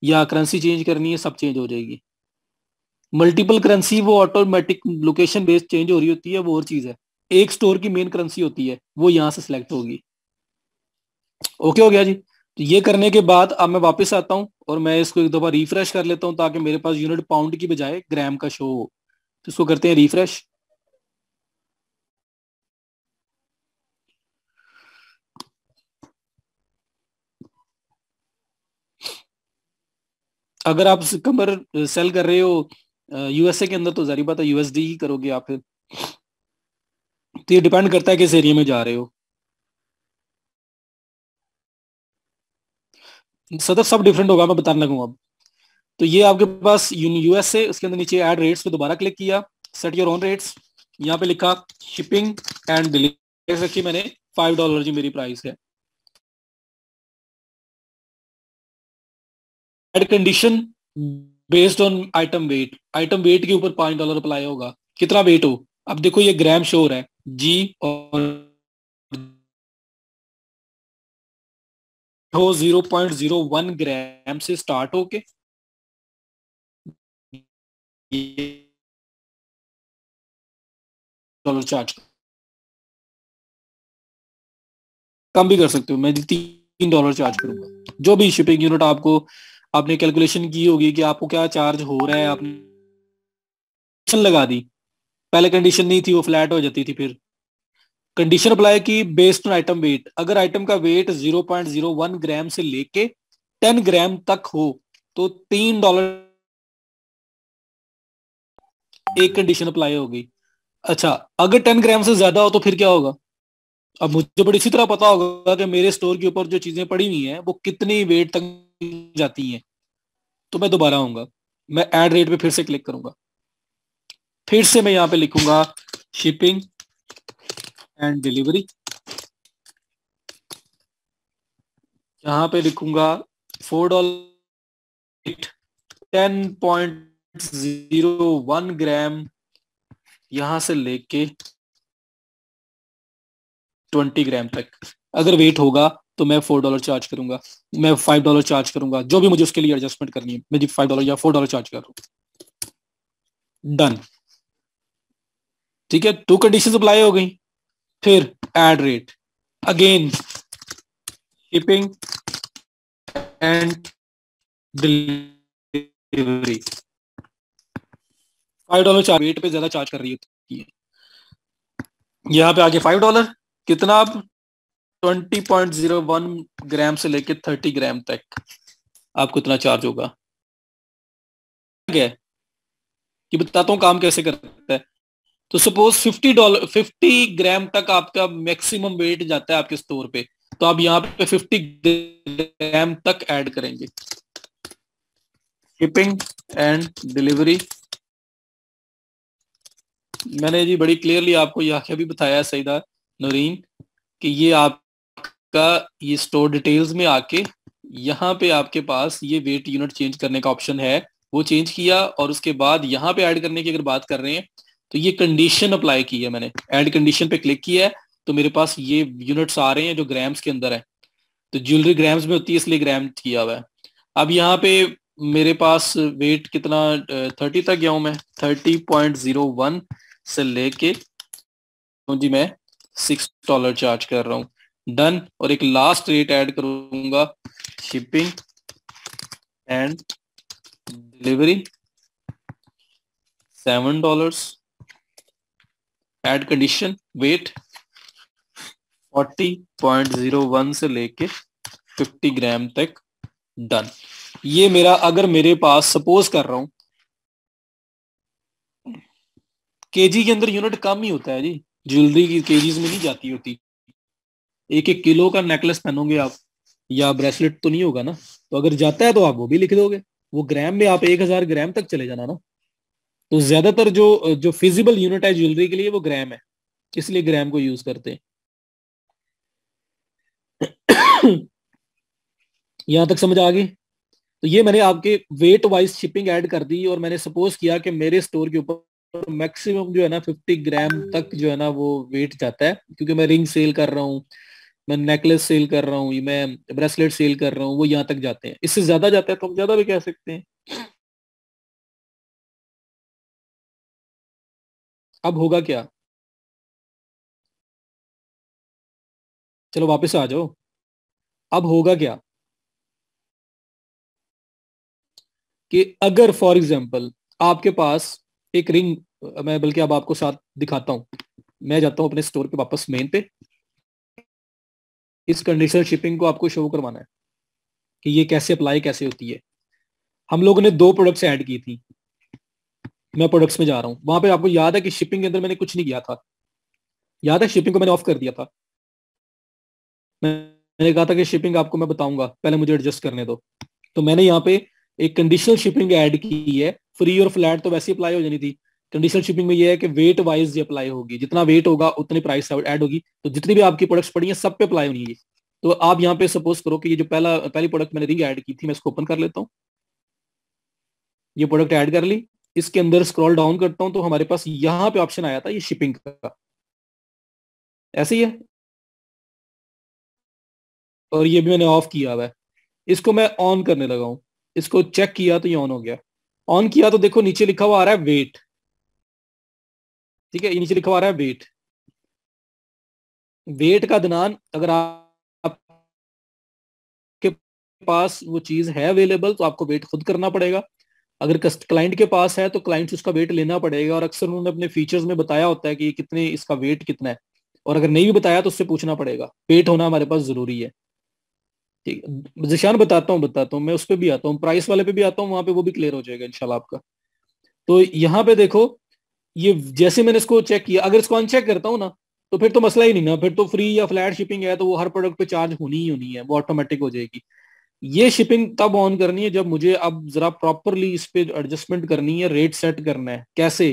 या करेंसी चेंज करनी है, सब चेंज हो जाएगी। मल्टीपल करेंसी वो ऑटोमेटिक लोकेशन बेस्ड चेंज हो रही होती है, वो और चीज है। एक स्टोर की मेन करेंसी होती है, वो यहाँ से सिलेक्ट होगी। ओके हो गया जी। तो ये करने के बाद अब मैं वापस आता हूँ और मैं इसको एक दफा रिफ्रेश कर लेता हूँ, ताकि मेरे पास यूनिट पाउंड की बजाय ग्राम का शो हो। तो इसको करते हैं रिफ्रेश। अगर आप कमर सेल कर रहे हो यूएसए के अंदर, तो जारी बात है यूएसडी ही करोगे आप फिर। तो ये डिपेंड करता है किस एरिया में जा रहे हो। सदर सब डिफरेंट होगा, मैं बताने लगूंगा अब। तो ये आपके पास यूएसए, उसके अंदर नीचे ऐड रेट्स पे दोबारा क्लिक किया, सेट योर ओन रेट्स। यहाँ पे लिखा शिपिंग एंड डिलीवरी रखी मैंने, $5 जी मेरी प्राइस है। Add condition based on item weight, item weight के ऊपर $5 अप्लाई होगा, कितना वेट हो। अब देखो ये ग्राम शो हो रहा है जी, और हो 0.01 ग्राम से स्टार्ट होके डॉलर चार्ज, कम भी कर सकते हो, मैं $3 चार्ज करूंगा। जो भी शिपिंग यूनिट आपको, आपने कैलकुलेशन की होगी कि आपको क्या चार्ज हो रहा है, आपने लगा दी। पहले कंडीशन नहीं थी, वो फ्लैट हो जाती थी। फिर कंडीशन अप्लाई की बेस्ड ऑन आइटम वेट। अगर आइटम का वेट 0.01 ग्राम से लेके 10 ग्राम तक हो तो $3 एक कंडीशन अप्लाई होगी। अच्छा, अगर 10 ग्राम से ज्यादा हो तो फिर क्या होगा? अब मुझे बड़ी इसी तरह पता होगा कि मेरे स्टोर के ऊपर जो चीजें पड़ी हुई हैं वो कितनी वेट तक जाती हैं। तो मैं दोबारा आऊंगा, मैं ऐड रेट पे फिर से क्लिक करूंगा, फिर से मैं यहाँ पे लिखूंगा शिपिंग एंड डिलीवरी। यहाँ पे लिखूंगा $4, 10.01 ग्राम यहां से लेके 20 ग्राम तक। अगर वेट होगा तो मैं $4 चार्ज करूंगा, मैं $5 चार्ज करूंगा, जो भी मुझे उसके लिए एडजस्टमेंट करनी है, मैं $5 या $4 चार्ज कर रहा हूँ। डन। ठीक है, 2 कंडीशन अप्लाई हो गई। फिर add rate, again shipping and delivery, $5 charge, weight पे ज्यादा चार्ज कर रही होती है। यहाँ पे आगे $5 कितना, अब 20.01 ग्राम से लेके 30 ग्राम तक आपको इतना चार्ज होगा। कि बताता हूँ काम कैसे करता है। तो सपोज $50, 50 ग्राम तक आपका मैक्सिमम वेट जाता है आपके स्टोर पे, तो आप यहाँ पे 50 ग्राम तक ऐड करेंगे। शिपिंग एंड डिलीवरी, मैंने जी बड़ी क्लियरली आपको यहाँ भी बताया सईदा नूरीन, कि ये आपका ये स्टोर डिटेल्स में आके यहाँ पे आपके पास ये वेट यूनिट चेंज करने का ऑप्शन है। वो चेंज किया, और उसके बाद यहाँ पे ऐड करने की अगर बात कर रहे हैं तो ये कंडीशन अप्लाई की है मैंने, ऐड कंडीशन पे क्लिक किया है, तो मेरे पास ये यूनिट्स आ रहे हैं जो ग्राम्स के अंदर है। तो ज्वेलरी ग्राम्स में होती है इसलिए ग्राम किया हुआ है। अब यहाँ पे मेरे पास वेट कितना, 30 तक गया हूं मैं, 30.01 से लेके, तो जी मैं $6 चार्ज कर रहा हूँ, डन। और एक लास्ट रेट ऐड करूंगा, shipping and delivery, $7, add condition, weight 40.01 से लेके 50 ग्राम तक, डन। ये मेरा, अगर मेरे पास सपोज कर रहा हूं, केजी के अंदर यूनिट कम ही होता है जी, ज्वेलरी की केजीज में नहीं जाती होती। 1-1 किलो का नेकलेस पहनोगे आप, या ब्रेसलेट तो नहीं होगा ना, तो अगर जाता है तो आप वो भी लिख दोगे, वो ग्राम में आप 1000 ग्राम तक चले जाना ना। तो ज्यादातर जो जो फिजिबल यूनिट है ज्वेलरी के लिए वो ग्राम है, इसलिए ग्राम को यूज करते हैं। यहां तक समझ आ गई? तो ये मैंने आपके वेट वाइज शिपिंग ऐड कर दी, और मैंने सपोज किया कि मेरे स्टोर के ऊपर मैक्सिमम जो है ना 50 ग्राम तक जो है ना वो वेट जाता है, क्योंकि मैं रिंग सेल कर रहा हूँ, मैं नेकलेस सेल कर रहा हूँ, मैं ब्रेसलेट सेल कर रहा हूँ, वो यहाँ तक जाते हैं। इससे ज्यादा जाता है तो हम ज्यादा भी कह सकते हैं। अब होगा क्या, चलो वापस आ जाओ। अब होगा क्या कि अगर फॉर एग्जाम्पल आपके पास एक रिंग, मैं बल्कि अब आपको साथ दिखाता हूँ, मैं जाता हूँ अपने स्टोर पे वापस मेन पे, इस कंडीशनल शिपिंग को आपको शो करवाना है कि ये कैसे अप्लाई कैसे होती है। हम लोगों ने 2 प्रोडक्ट्स ऐड की थी, मैं प्रोडक्ट्स में जा रहा हूँ, वहां पे आपको याद है कि शिपिंग के अंदर मैंने कुछ नहीं किया था, याद है शिपिंग को मैंने ऑफ कर दिया था। मैंने कहा था कि शिपिंग आपको मैं बताऊंगा, पहले मुझे एडजस्ट करने दो। तो मैंने यहाँ पे एक कंडीशनल शिपिंग ऐड की है, फ्री और फ्लैट तो वैसे अप्लाई हो जानी थी। कंडीशनल शिपिंग में ये है कि वेट वाइज ये अप्लाई होगी, जितना वेट होगा उतनी प्राइस ऐड होगी, तो जितनी भी आपकी प्रोडक्ट्स पड़ी हैं सब पे अप्लाई होनी है। तो आप यहाँ पे सपोज करो कि ये जो पहली प्रोडक्ट मैंने रिंग ऐड की थी, मैं इसको ओपन कर लेता हूँ, ये प्रोडक्ट ऐड कर ली, इसके अंदर स्क्रॉल डाउन करता हूं तो हमारे पास यहाँ पे ऑप्शन आया था ये शिपिंग का, ऐसे ही है, और ये भी मैंने ऑफ किया हुआ है। इसको मैं ऑन करने लगा हूं, इसको चेक किया तो ये ऑन हो गया। ऑन किया तो देखो नीचे लिखा हुआ आ रहा है वेट, ठीक है, ये नीचे लिखा हुआ आ रहा है वेट। वेट का दिनान, अगर आपके पास वो चीज है अवेलेबल तो आपको वेट खुद करना पड़ेगा, अगर क्लाइंट के पास है तो क्लाइंट उसका वेट लेना पड़ेगा, और अक्सर उन्होंने अपने फीचर्स में बताया होता है कि कितने इसका वेट कितना है, और अगर नहीं भी बताया तो उससे पूछना पड़ेगा, वेट होना हमारे पास जरूरी है। ठीक है जिशान, बताता हूँ मैं, उस पर भी आता हूँ, प्राइस वाले पे भी आता हूँ, वहां पे वो भी क्लियर हो जाएगा इंशाल्लाह आपका। तो यहाँ पे देखो, ये जैसे मैंने इसको चेक किया, अगर इसको अनचेक करता हूँ ना तो फिर तो मसला ही नहीं ना, फिर तो फ्री या फ्लैट शिपिंग है तो वो हर प्रोडक्ट पे चार्ज होनी ही होनी है, वो ऑटोमेटिक हो जाएगी। ये शिपिंग तब ऑन करनी है जब मुझे अब जरा प्रॉपरली इस पे एडजस्टमेंट करनी है, रेट सेट करना है। कैसे?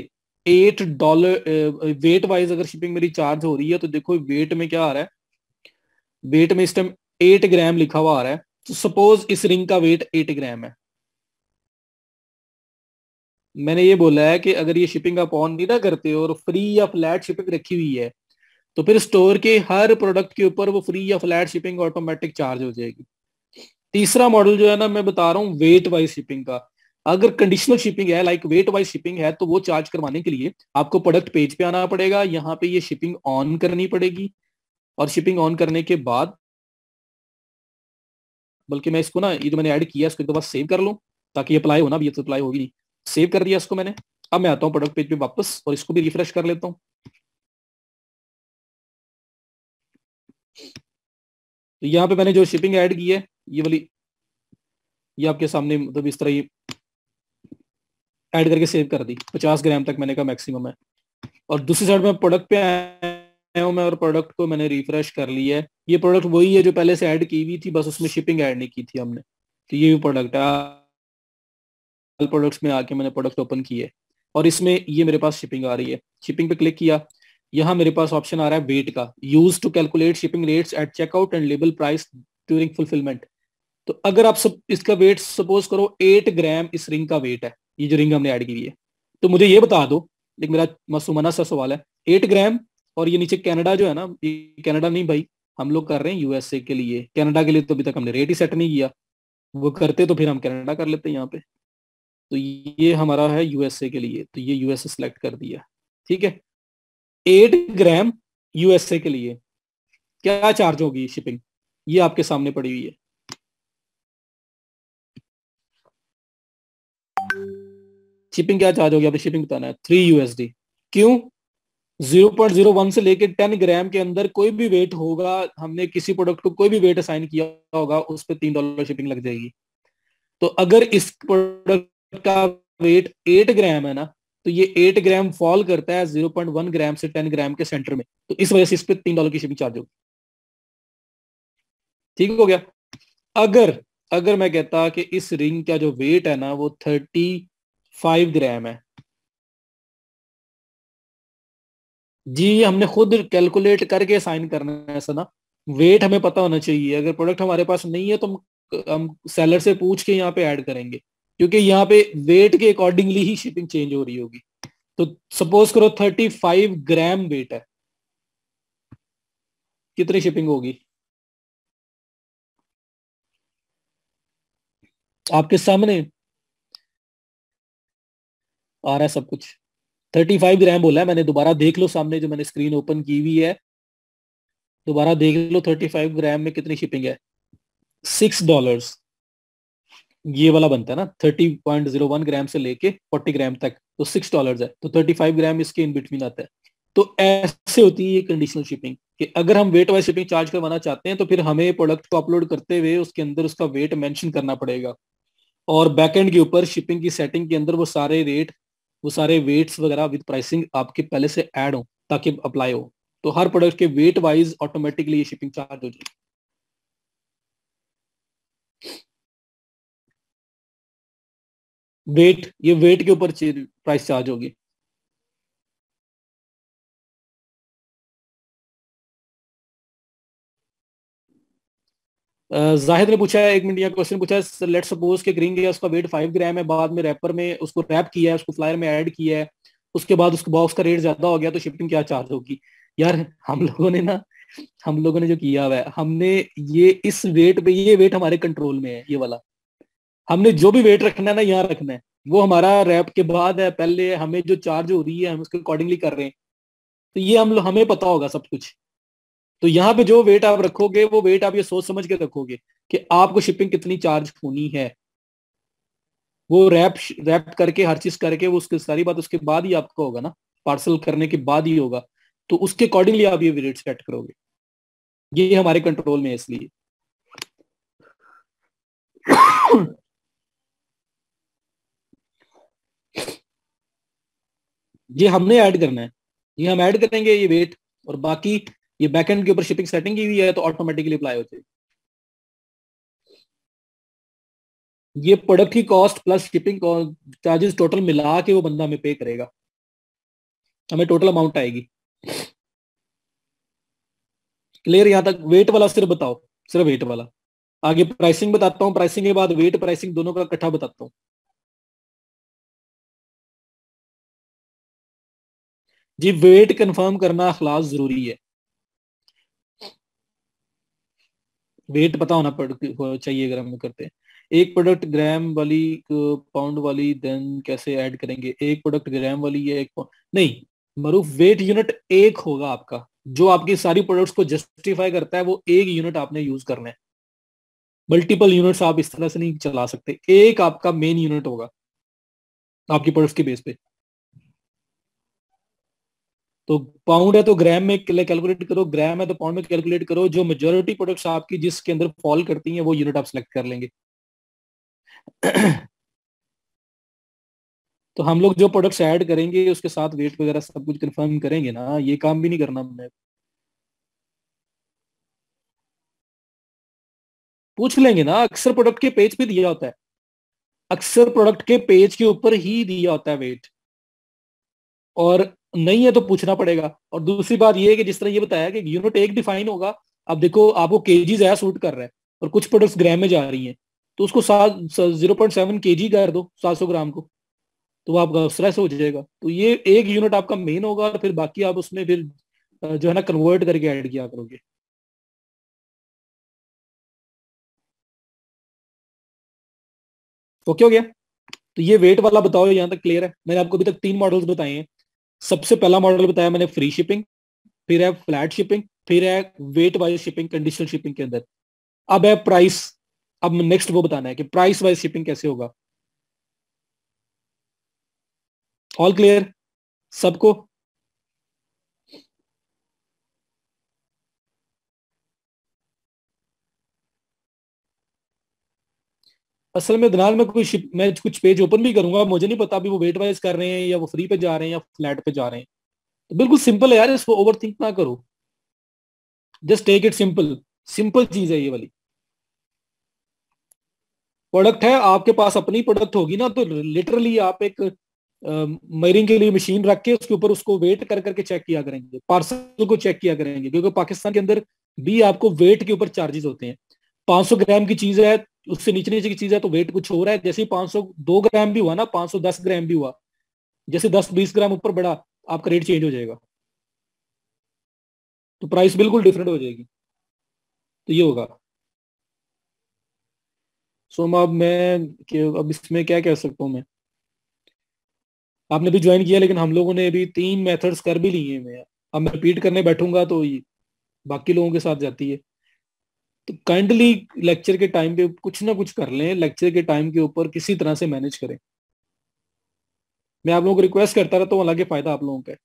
$8 वेट वाइज अगर शिपिंग मेरी चार्ज हो रही है तो देखो वेट में क्या आ रहा है, वेट में इस टाइम 8 ग्राम लिखा हुआ आ रहा है। तो सपोज इस रिंग का वेट 8 ग्राम है, मैंने ये बोला है कि अगर ये शिपिंग आप ऑन नहीं ना करते हो और फ्री या फ्लैट शिपिंग रखी हुई है, तो फिर स्टोर के हर प्रोडक्ट के ऊपर वो फ्री या फ्लैट शिपिंग ऑटोमेटिक चार्ज हो जाएगी। तीसरा मॉडल जो है ना, मैं बता रहा हूँ वेट वाइज शिपिंग का। अगर कंडीशनल शिपिंग है, लाइक वेट वाइज शिपिंग है, तो वो चार्ज करवाने के लिए आपको प्रोडक्ट पेज पे आना पड़ेगा, यहाँ पे ये शिपिंग ऑन करनी पड़ेगी, और शिपिंग ऑन करने के बाद, बल्कि मैं इसको ना, ये जो मैंने ऐड किया इसको एक दफा सेव कर लूँ ताकि अप्लाई हो ना, अभी ये तो अप्लाई होगी नहीं। सेव कर दिया इसको मैंने। अब मैं आता हूँ प्रोडक्ट पेज पे वापस और इसको भी रिफ्रेश कर लेता हूँ। तो यहाँ पे मैंने जो शिपिंग ऐड की है ये वाली, ये आपके सामने मतलब इस तरह ही ऐड करके सेव कर दी, 50 ग्राम तक मैंने कहा मैक्सिमम है। और दूसरी साइड में प्रोडक्ट पे आया हूँ मैं, और प्रोडक्ट को मैंने रिफ्रेश कर लिया है। ये प्रोडक्ट वही है जो पहले से ऐड की हुई थी, बस उसमें शिपिंग ऐड नहीं की थी हमने। तो ये भी प्रोडक्ट है, प्रोडक्ट्स में आके मैंने प्रोडक्ट ओपन किए, और इसमें ये मेरे पास शिपिंग आ रही है। शिपिंग पे क्लिक किया, यहाँ मेरे पास ऑप्शन आ रहा है वेट का, use to calculate shipping rates at checkout and label price during fulfillment. तो अगर आप सब इसका वेट सपोज करो 8 ग्राम इस रिंग का वेट है, ये जो रिंग हमने ऐड की हुई है, तो मुझे ये बता दो, एक मेरा मासूमाना सा सवाल है, 8 ग्राम और ये नीचे कनाडा जो है ना, ये कनाडा नहीं भाई, हम लोग कर रहे हैं यूएसए के लिए, कनाडा के लिए तो अभी तक हमने रेट ही सेट नहीं किया, वो करते तो फिर हम कनाडा कर लेते हैं यहाँ पे। तो ये हमारा है यूएसए के लिए, तो ये यूएसए सिलेक्ट कर दिया, ठीक है। 8 ग्राम यूएसए के लिए क्या चार्ज होगी शिपिंग, ये आपके सामने पड़ी हुई है। शिपिंग क्या चार्ज होगी, आपने शिपिंग बताना है, 3 USD। क्यों? 0.01 से लेके 10 ग्राम के अंदर कोई भी वेट होगा, हमने किसी प्रोडक्ट को कोई भी वेट असाइन किया होगा, उस पर $3 शिपिंग लग जाएगी। तो अगर इस प्रोडक्ट का वेट 8 ग्राम है ना, तो ये 8 ग्राम फॉल करता है 0.1 ग्राम से 10 ग्राम के सेंटर में, तो इस वजह से इस पर $3 की शिपिंग चार्ज होगी। ठीक हो गया। अगर अगर मैं कहता कि इस रिंग का जो वेट है ना वो 35 ग्राम है, जी ये हमने खुद कैलकुलेट करके साइन करना है ऐसा ना, वेट हमें पता होना चाहिए। अगर प्रोडक्ट हमारे पास नहीं है तो हम सेलर से पूछ के यहाँ पे ऐड करेंगे, क्योंकि यहाँ पे वेट के अकॉर्डिंगली ही शिपिंग चेंज हो रही होगी। तो सपोज करो 35 ग्राम वेट है, कितनी शिपिंग होगी आपके सामने आ रहा है सब कुछ। 35 ग्राम बोला है मैंने, दोबारा देख लो सामने जो मैंने स्क्रीन ओपन की हुई है, दोबारा देख लो 35 ग्राम में कितनी शिपिंग है, $6। ये वाला बनता है ना 30.01 ग्राम से लेके 40 ग्राम तक, तो $6 है, तो 35 ग्राम इसके इन बिटवीन आता है। तो ऐसे होती है ये कंडीशनल शिपिंग, कि अगर हम वेट वाइज शिपिंग चार्ज करवाना चाहते हैं तो फिर हमें प्रोडक्ट को अपलोड करते हुए उसके अंदर उसका वेट मेंशन करना पड़ेगा, और बैकएंड के ऊपर शिपिंग की सेटिंग के अंदर वो सारे रेट, वो सारे वेट्स वगैरह विद प्राइसिंग आपके पहले से ऐड हो ताकि अप्लाई हो, तो हर प्रोडक्ट के वेट वाइज ऑटोमेटिकली ये शिपिंग चार्ज हो जाएगी। वेट, ये वेट के ऊपर प्राइस चार्ज होगी। जाहिद ने पूछा है, 1 मिनट यहाँ क्वेश्चन पूछा है, लेट सपोज के ग्रीन गया उसका वेट 5 ग्राम है, बाद में रैपर में उसको रैप किया है, उसको फ्लायर में ऐड किया है, उसके बाद उसको बॉक्स का रेट ज्यादा हो गया, तो शिपिंग क्या चार्ज होगी। यार हम लोगों ने जो किया हुआ है, हमने ये इस वेट पे, ये वेट हमारे कंट्रोल में है, ये वाला हमने जो भी वेट रखना है ना यहाँ रखना है, वो हमारा रैप के बाद है, पहले हमें जो चार्ज हो रही है हम उसके अकॉर्डिंगली कर रहे हैं, तो ये हमें पता होगा सब कुछ। तो यहाँ पे जो वेट आप रखोगे वो वेट आप ये सोच समझ के रखोगे कि आपको शिपिंग कितनी चार्ज होनी है, वो रैप रैप करके हर चीज करके वो उसकी सारी बात उसके बाद ही आपको होगा ना, पार्सल करने के बाद ही होगा, तो उसके अकॉर्डिंगली आप ये रेट सेट करोगे, ये हमारे कंट्रोल में है इसलिए। ये हमने ऐड करना है, ये हम ऐड करेंगे ये वेट, और बाकी ये बैकएंड के ऊपर शिपिंग सेटिंग की हुई है तो ऑटोमेटिकली अप्लाई हो जाएगी। ये प्रोडक्ट की cost plus shipping charges total मिला के वो बंदा हमें पे करेगा, हमें टोटल अमाउंट आएगी। क्लियर यहाँ तक? वेट वाला सिर्फ बताओ, सिर्फ वेट वाला, आगे प्राइसिंग बताता हूँ, प्राइसिंग के बाद वेट प्राइसिंग दोनों का इकट्ठा बताता हूँ। जी वेट कंफर्म करना खलास जरूरी है, वेट पता होना चाहिए अगर हम करते हैं। एक प्रोडक्ट ग्राम वाली, पाउंड वाली, देन कैसे ऐड करेंगे, एक प्रोडक्ट ग्राम वाली है, नहीं मरूफ, वेट यूनिट एक होगा आपका, जो आपकी सारी प्रोडक्ट्स को जस्टिफाई करता है, वो एक यूनिट आपने यूज करना है। मल्टीपल यूनिट्स आप इस तरह से नहीं चला सकते, एक आपका मेन यूनिट होगा आपकी प्रोडक्ट्स के बेस पे। तो पाउंड है तो ग्राम में कैलकुलेट करो, ग्राम है तो पाउंड में कैलकुलेट करो, जो मेजोरिटी प्रोडक्ट्स आपकी जिसके अंदर फॉल करती हैं वो यूनिट आप सेलेक्ट कर लेंगे। तो हम लोग जो प्रोडक्ट्स ऐड करेंगे उसके साथ वेट वगैरह सब कुछ कंफर्म करेंगे ना, ये काम भी नहीं करना हमने। पूछ लेंगे ना, अक्सर प्रोडक्ट के पेज पे दिया होता है, अक्सर प्रोडक्ट के पेज के ऊपर ही दिया होता है वेट, और नहीं है तो पूछना पड़ेगा। और दूसरी बात ये है कि जिस तरह ये बताया कि यूनिट एक डिफाइन होगा, अब देखो आपको केजीज है सूट कर रहा है, और कुछ प्रोडक्ट्स ग्राम में जा रही हैं, तो उसको 0.7 kg कर दो 700 ग्राम को, तो आपका स्ट्रेस हो जाएगा। तो ये एक यूनिट आपका मेन होगा, और फिर बाकी आप उसमें फिर जो है ना कन्वर्ट करके ऐड किया करोगे। ओके हो गया। तो ये वेट वाला बताओ, यहाँ तक क्लियर है? मैंने आपको अभी तक 3 मॉडल्स बताए हैं। सबसे पहला मॉडल बताया मैंने फ्री शिपिंग, फिर है फ्लैट शिपिंग, फिर है wait wise shipping conditional shipping के अंदर। अब है प्राइस। अब नेक्स्ट वो बताना है कि प्राइस वाइज शिपिंग कैसे होगा। ऑल क्लियर सबको? असल में दनाल में मैं कुछ पेज ओपन भी करूंगा, मुझे नहीं पता अभी वो वेट वाइज कर रहे हैं या वो फ्री पे जा रहे हैं या फ्लैट पे जा रहे हैं। तो बिल्कुल सिंपल है यार, इसको ओवर थिंक ना करो, just take it simple. Simple चीज है ये वाली। प्रोडक्ट है आपके पास, अपनी प्रोडक्ट होगी ना, तो लिटरली आप एक मरीन के लिए मशीन रख के उसके ऊपर उसको वेट कर करके चेक किया करेंगे, पार्सल को चेक किया करेंगे, क्योंकि पाकिस्तान के अंदर भी आपको वेट के ऊपर चार्जेस होते हैं। 500 ग्राम की चीज है, उससे नीचे नीचे की चीज है तो वेट कुछ हो रहा है। जैसे ही 502 ग्राम भी हुआ ना, 510 ग्राम भी हुआ, जैसे 10-20 ग्राम ऊपर बढ़ा, आपका रेट चेंज हो जाएगा, तो प्राइस बिल्कुल डिफरेंट हो जाएगी। तो ये होगा। सो अब अब इसमें क्या कह सकता हूँ मैं। आपने भी ज्वाइन किया, लेकिन हम लोगों ने अभी 3 मेथड्स कर भी लिए हैं। अब मैं रिपीट करने बैठूंगा तो ये बाकी लोगों के साथ जाती है। तो काइंडली लेक्चर के टाइम पे कुछ ना कुछ कर लें, लेक्चर के टाइम के ऊपर किसी तरह से मैनेज करें। मैं आप लोगों को रिक्वेस्ट करता रहता हूँ, हालांकि फायदा आप लोगों का है।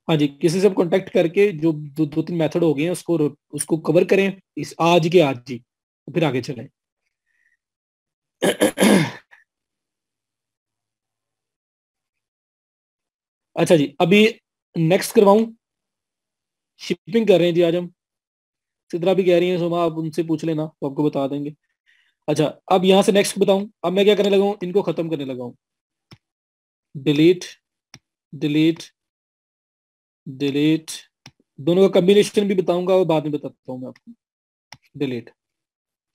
हाँ जी, किसी से कांटेक्ट करके जो 2-3 मेथड हो गए हैं उसको उसको कवर करें इस आज के आज ही, तो फिर आगे चलें। अच्छा जी, अभी नेक्स्ट करवाऊं? शिपिंग कर रहे हैं जी आज हम। सिद्रा भी कह रही है, सोमा आप उनसे पूछ लेना तो आपको बता देंगे। अच्छा, अब यहाँ से नेक्स्ट बताऊं, अब मैं क्या करने लगा हूँ, इनको खत्म करने लगा हूँ। डिलीट, डिलीट, डिलीट, दोनों का कॉम्बिनेशन भी बताऊंगा और बाद में बताता हूँ मैं आपको। डिलीट।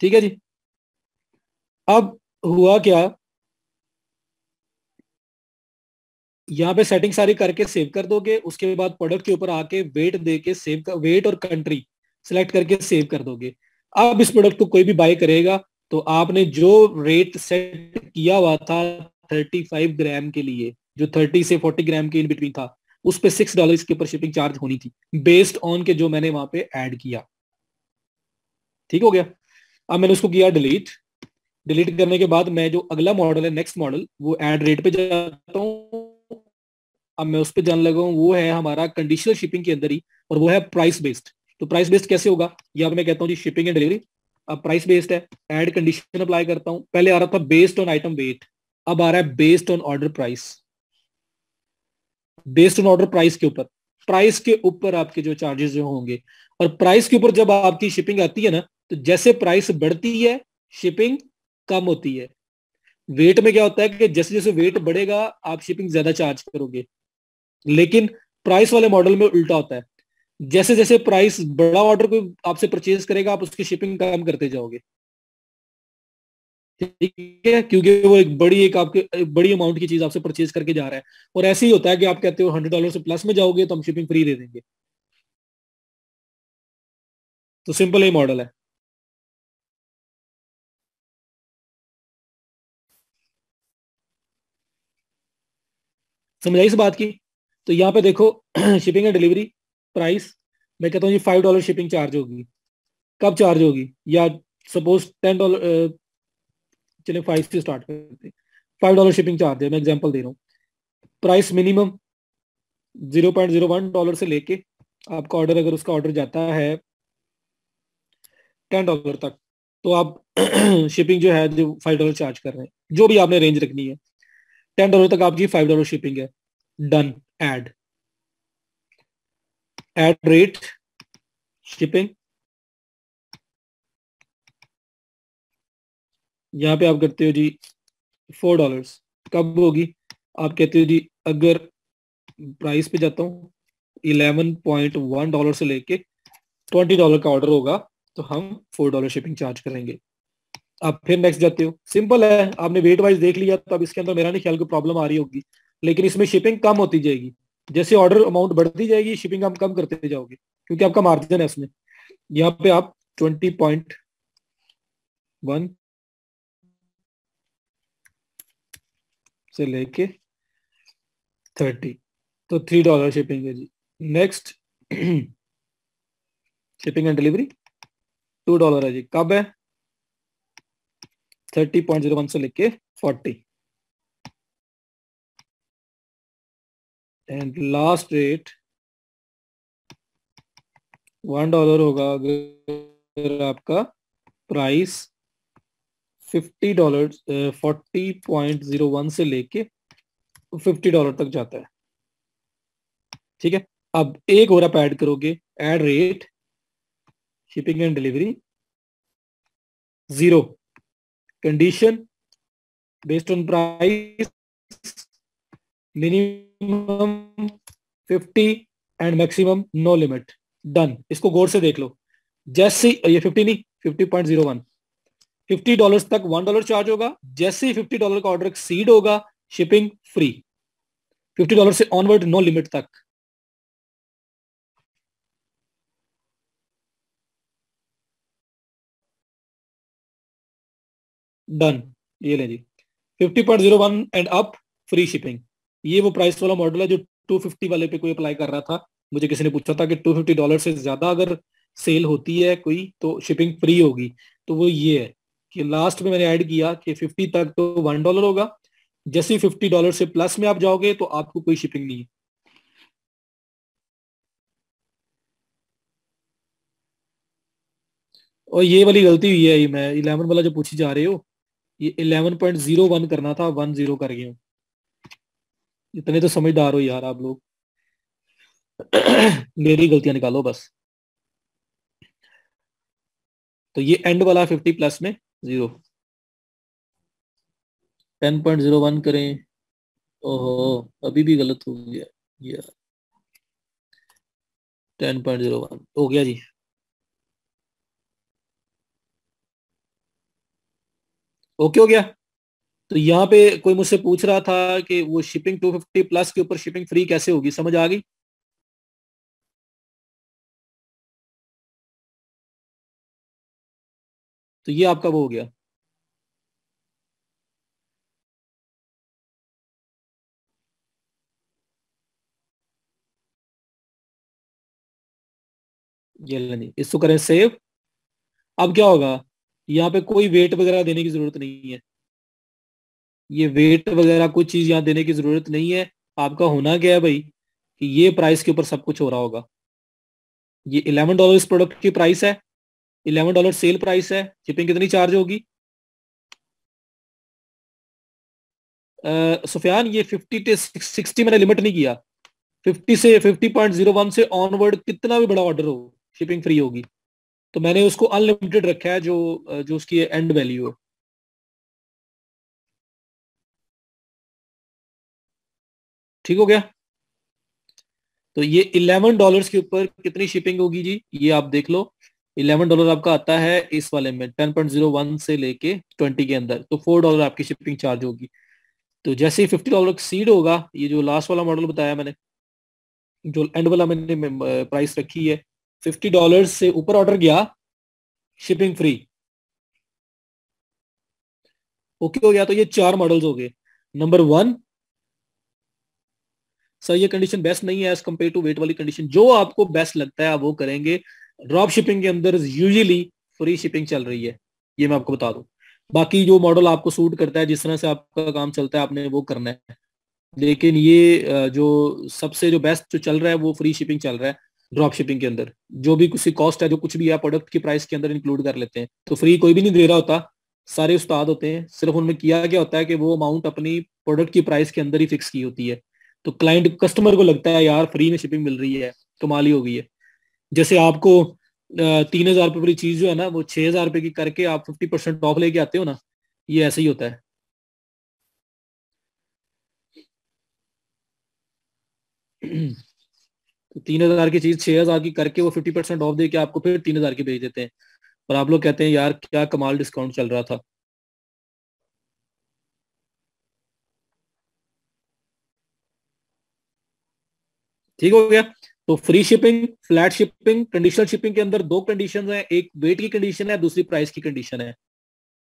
ठीक है जी। अब हुआ क्या, यहाँ पे सेटिंग सारी करके सेव कर दोगे, उसके बाद प्रोडक्ट के ऊपर आके वेट दे के सेव कर, वेट और कंट्री सिलेक्ट करके सेव कर दोगे। अब इस प्रोडक्ट को कोई भी बाय करेगा, तो आपने जो रेट सेट किया हुआ था 35 ग्राम के लिए, जो 30 से 40 ग्राम के इन बिटवीन था, उस पे $6 इसके ऊपर शिपिंग चार्ज होनी थी, बेस्ड ऑन के जो मैंने वहां पे ऐड किया। ठीक हो गया। अब मैंने उसको किया डिलीट। डिलीट करने के बाद मैं जो अगला मॉडल है, नेक्स्ट मॉडल, वो ऐड रेट पे जाता हूँ। अब मैं उस पर जाने लगा हूँ, वो है हमारा कंडीशनल शिपिंग के अंदर ही, और वो है प्राइस बेस्ड। तो प्राइस बेस्ड कैसे होगा, या मैं कहता हूँ जी शिपिंग एंड डिलीवरी। अब प्राइस बेस्ड है, ऐड कंडीशन अप्लाई करता हूँ। पहले आ रहा था बेस्ड ऑन आइटम वेट, अब आ रहा है based on order price. Based on order price के ऊपर, प्राइस के ऊपर आपके जो चार्जेस जो होंगे, और प्राइस के ऊपर जब आपकी शिपिंग आती है ना, तो जैसे प्राइस बढ़ती है शिपिंग कम होती है। वेट में क्या होता है कि जैसे जैसे वेट बढ़ेगा आप शिपिंग ज्यादा चार्ज करोगे, लेकिन प्राइस वाले मॉडल में उल्टा होता है। जैसे जैसे प्राइस बड़ा ऑर्डर कोई आपसे परचेज करेगा, आप उसकी शिपिंग कम करते जाओगे। ठीक है, क्योंकि वो एक आपके एक बड़ी अमाउंट की चीज आपसे परचेज करके जा रहा है। और ऐसे ही होता है कि आप कहते हो $100 से प्लस में जाओगे तो हम शिपिंग फ्री दे देंगे। तो सिंपल ये मॉडल है। समझ आई इस बात की? तो यहाँ पे देखो, शिपिंग एंड डिलीवरी प्राइस, मैं कहता हूँ जी $5 शिपिंग चार्ज होगी। कब चार्ज होगी, या सपोज $10, चलिए 5 से स्टार्ट करते हैं। $5 शिपिंग चार्ज है, मैं एग्जांपल दे रहा हूँ। प्राइस मिनिमम $0.01 से लेके, आपका ऑर्डर अगर उसका ऑर्डर जाता है $10 तक, तो आप शिपिंग जो है जो $5 चार्ज कर रहे हैं, जो भी आपने रेंज रखनी है, $10 तक आपकी $5 शिपिंग है। Done. Add, add rate, shipping, यहाँ पे आप करते हो जी $4। कब होगी, आप कहते हो जी अगर प्राइस पे जाता हूँ, $11.1 से लेके $20 का ऑर्डर होगा तो हम $4 शिपिंग चार्ज करेंगे। आप फिर नेक्स्ट जाते हो, सिंपल है, आपने वेट वाइज देख लिया, तो अब इसके अंदर मेरा नहीं ख्याल कोई प्रॉब्लम आ रही होगी, लेकिन इसमें शिपिंग कम होती जाएगी, जैसे ऑर्डर अमाउंट बढ़ती जाएगी शिपिंग आप कम करते जाओगे, क्योंकि आपका मार्जिन है उसमें। यहाँ पे आप 20.1 से लेके 30, तो $3 शिपिंग है जी। नेक्स्ट शिपिंग एंड डिलीवरी $2 है जी। कब है? 30.01 से लेके 40, एंड लास्ट रेट $1 होगा अगर आपका प्राइस $50 40.01 से लेके $50 तक जाता है। ठीक है, अब एक और आप ऐड करोगे, add rate shipping and delivery 0, condition based on price minimum 50 and maximum no limit. Done, इसको गौर से देख लो, जैसे ये 50 नहीं, 50.01, $50 तक $1 चार्ज होगा, जैसे ही $50 का ऑर्डर एक्सीड होगा शिपिंग फ्री, $50 से ऑनवर्ड नो लिमिट तक। डन, ये ले जी, 50.01 एंड अप फ्री शिपिंग। ये वो प्राइस वाला मॉडल है जो 250 वाले पे कोई अप्लाई कर रहा था, मुझे किसी ने पूछा था कि $250 से ज्यादा अगर सेल होती है कोई तो शिपिंग फ्री होगी, तो वो ये है कि लास्ट में मैंने ऐड किया कि 50 तक तो $1 होगा, जैसे ही $50 से प्लस में आप जाओगे तो आपको कोई शिपिंग नहीं है। और ये वाली गलती हुई है, ये मैं 11 वाला जो पूछी जा रहे हो, ये 11.01 करना था, 10 कर गया हूँ। इतने तो समझदार हो यार आप लोग। मेरी गलतियां निकालो बस। तो ये एंड वाला 50 प्लस में 0, 10.01 करें। ओहो, अभी भी गलत हो गया, ये 10.01 हो गया जी। ओके हो गया। तो यहाँ पे कोई मुझसे पूछ रहा था कि वो शिपिंग 250 प्लस के ऊपर शिपिंग फ्री कैसे होगी, समझ आ गई? तो ये आपका वो हो गया। ये नहीं, इसको करें सेव। अब क्या होगा, यहाँ पे कोई वेट वगैरह देने की जरूरत नहीं है, ये वेट वगैरह कुछ चीज यहाँ देने की जरूरत नहीं है। आपका होना क्या है भाई, कि ये प्राइस के ऊपर सब कुछ हो रहा होगा। ये $11 इस प्रोडक्ट की प्राइस है, $11 सेल प्राइस है, शिपिंग कितनी चार्ज होगी? सुफियान, ये 50 से 60 मैंने लिमिट नहीं किया, 50 से 50.01 से ऑनवर्ड कितना भी बड़ा ऑर्डर हो शिपिंग फ्री होगी, तो मैंने उसको अनलिमिटेड रखा है, जो जो उसकी एंड वैल्यू है। ठीक हो गया। तो ये $11 के ऊपर कितनी शिपिंग होगी जी, ये आप देख लो। $11 आपका आता है इस वाले में 10.01 से लेके 20 के अंदर, तो $4 आपकी शिपिंग चार्ज होगी। तो जैसे ही $50 एक्सीड होगा, ये जो लास्ट वाला मॉडल बताया मैंने, जो एंड वाला मैंने प्राइस रखी है, $50 से ऊपर ऑर्डर गया शिपिंग फ्री। ओके हो गया। तो ये चार मॉडल्स हो गए। नंबर वन, सर ये कंडीशन बेस्ट नहीं है एज कम्पेयर टू वेट वाली कंडीशन, जो आपको बेस्ट लगता है आप वो करेंगे। ड्रॉप शिपिंग के अंदर यूजुअली फ्री शिपिंग चल रही है, ये मैं आपको बता दूं। बाकी जो मॉडल आपको सूट करता है, जिस तरह से आपका काम चलता है, आपने वो करना है। लेकिन ये जो सबसे जो बेस्ट जो चल रहा है वो फ्री शिपिंग चल रहा है ड्रॉप शिपिंग के अंदर। जो भी कुछ कॉस्ट है, जो कुछ भी है प्रोडक्ट की प्राइस के अंदर इंक्लूड कर लेते हैं, तो फ्री कोई भी नहीं दे रहा होता, सारे उस्ताद होते हैं। सिर्फ उनमें किया क्या होता है कि वो अमाउंट अपनी प्रोडक्ट की प्राइस के अंदर ही फिक्स की होती है, तो क्लाइंट कस्टमर को लगता है यार फ्री में शिपिंग मिल रही है, कमाल ही हो गई है। जैसे आपको 3,000 रुपये वाली चीज जो है ना, वो 6,000 रुपये की करके आप 50% ऑफ लेके आते हो ना, ये ऐसे ही होता है। तो 3,000 की चीज 6,000 की करके वो 50% ऑफ दे के आपको फिर 3,000 की बेच देते हैं, और आप लोग कहते हैं यार क्या कमाल डिस्काउंट चल रहा था। ठीक हो गया। तो free shipping, flat shipping, conditional shipping के अंदर दो कंडीशन है, एक वेट की कंडीशन है, दूसरी प्राइस की कंडीशन है।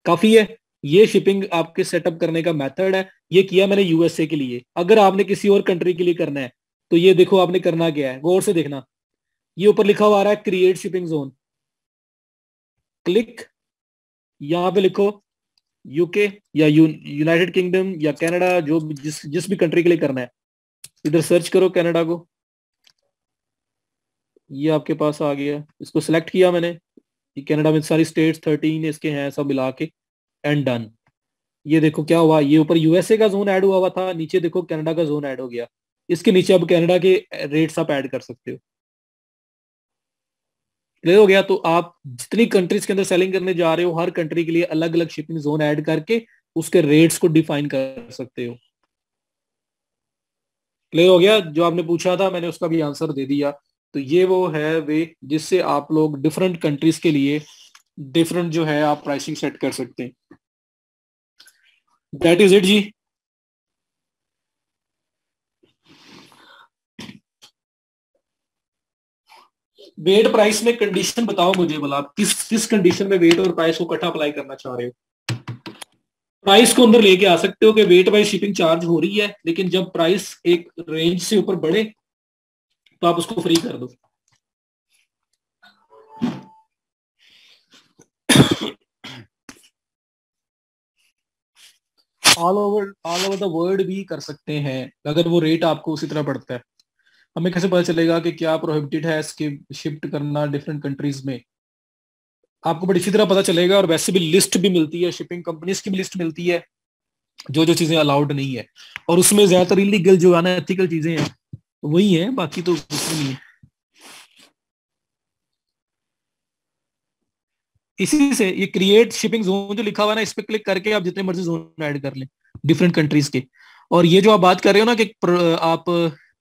काफी है। ये शिपिंग आपके सेटअप करने का मेथड है। ये किया मैंने यूएसए के लिए। अगर आपने किसी और कंट्री के लिए करना है तो ये देखो आपने करना क्या है, गौर से देखना। ये ऊपर लिखा हुआ आ रहा है क्रिएट शिपिंग जोन। क्लिक, यहाँ पे लिखो यूके या यूनाइटेड किंगडम या कनाडा, जो जिस जिस भी कंट्री के लिए करना है। इधर सर्च करो कनाडा को, ये आपके पास आ गया। इसको सिलेक्ट किया मैंने। ये कनाडा में सारी स्टेट्स 13 इसके हैं सब मिला के, एंड डन। ये देखो क्या हुआ, ये ऊपर यूएसए का जोन ऐड हुआ था, नीचे देखो कनाडा का जोन ऐड हो गया। इसके नीचे अब कनाडा के रेट्स आप ऐड कर सकते हो। क्लियर हो गया। तो आप जितनी कंट्रीज के अंदर सेलिंग करने जा रहे हो, हर कंट्री के लिए अलग अलग शिपिंग जोन ऐड करके उसके रेट्स को डिफाइन कर सकते हो। क्लियर हो गया। जो आपने पूछा था मैंने उसका भी आंसर दे दिया। तो ये वो है वे जिससे आप लोग डिफरेंट कंट्रीज के लिए डिफरेंट जो है आप प्राइसिंग सेट कर सकते हैं। दैट इज इट जी। वेट प्राइस में कंडीशन बताओ मुझे, बोला आप किस किस कंडीशन में वेट और प्राइस को इकट्ठा अप्लाई करना चाह रहे हो। प्राइस को अंदर लेके आ सकते हो कि वेट वाइज शिपिंग चार्ज हो रही है, लेकिन जब प्राइस एक रेंज से ऊपर बढ़े तो आप उसको फ्री कर दो। ऑल ओवर द वर्ल्ड भी कर सकते हैं अगर वो रेट आपको उसी तरह पड़ता है। हमें कैसे पता चलेगा कि क्या प्रोहिबिटेड है इसके शिफ्ट करना डिफरेंट कंट्रीज में। आपको बड़ी अच्छी तरह पता चलेगा, और वैसे भी लिस्ट भी मिलती है, शिपिंग कंपनीज की भी लिस्ट मिलती है जो जो चीजें अलाउड नहीं है, और उसमें ज्यादातर इलीगल जो अनएथिकल चीजें हैं वही है, बाकी तो कुछ नहीं है। इसी से ये क्रिएट शिपिंग जोन जो लिखा हुआ है ना, इस पे क्लिक करके आप जितने मर्जी जोन ऐड कर लें डिफरेंट कंट्रीज के। और ये जो आप बात कर रहे हो ना कि आप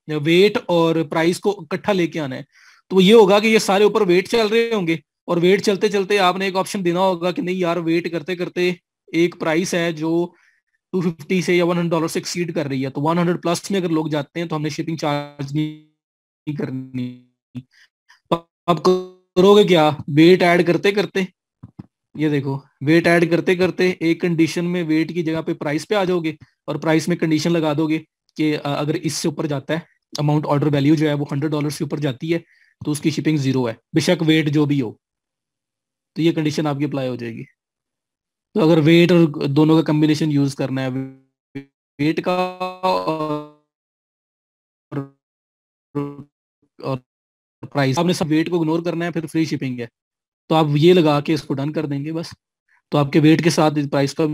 वेट और प्राइस को इकट्ठा लेके आना है, तो ये होगा कि ये सारे ऊपर वेट चल रहे होंगे, और वेट चलते चलते आपने एक ऑप्शन देना होगा कि नहीं यार वेट करते करते एक प्राइस है जो 250 से या $100 से एक्सीड कर रही है, तो 100 प्लस में अगर लोग जाते हैं तो हमने शिपिंग चार्ज नहीं करनी। तो आप करोगे क्या, वेट ऐड करते करते, ये देखो वेट ऐड करते करते एक कंडीशन में वेट की जगह पे प्राइस पे आ जाओगे, और प्राइस में कंडीशन लगा दोगे कि अगर इससे ऊपर जाता है अमाउंट, ऑर्डर वैल्यू जो है वो $100 से ऊपर जाती है तो उसकी शिपिंग जीरो है, बेशक वेट जो भी हो। तो ये कंडीशन आपकी अप्लाई हो जाएगी। तो अगर वेट और दोनों का कम्बिनेशन यूज करना है, वेट का और प्राइस, आपने सब वेट को इग्नोर करना है फिर फ्री शिपिंग है, तो आप ये लगा के इसको डन कर देंगे बस। तो आपके वेट के साथ प्राइस का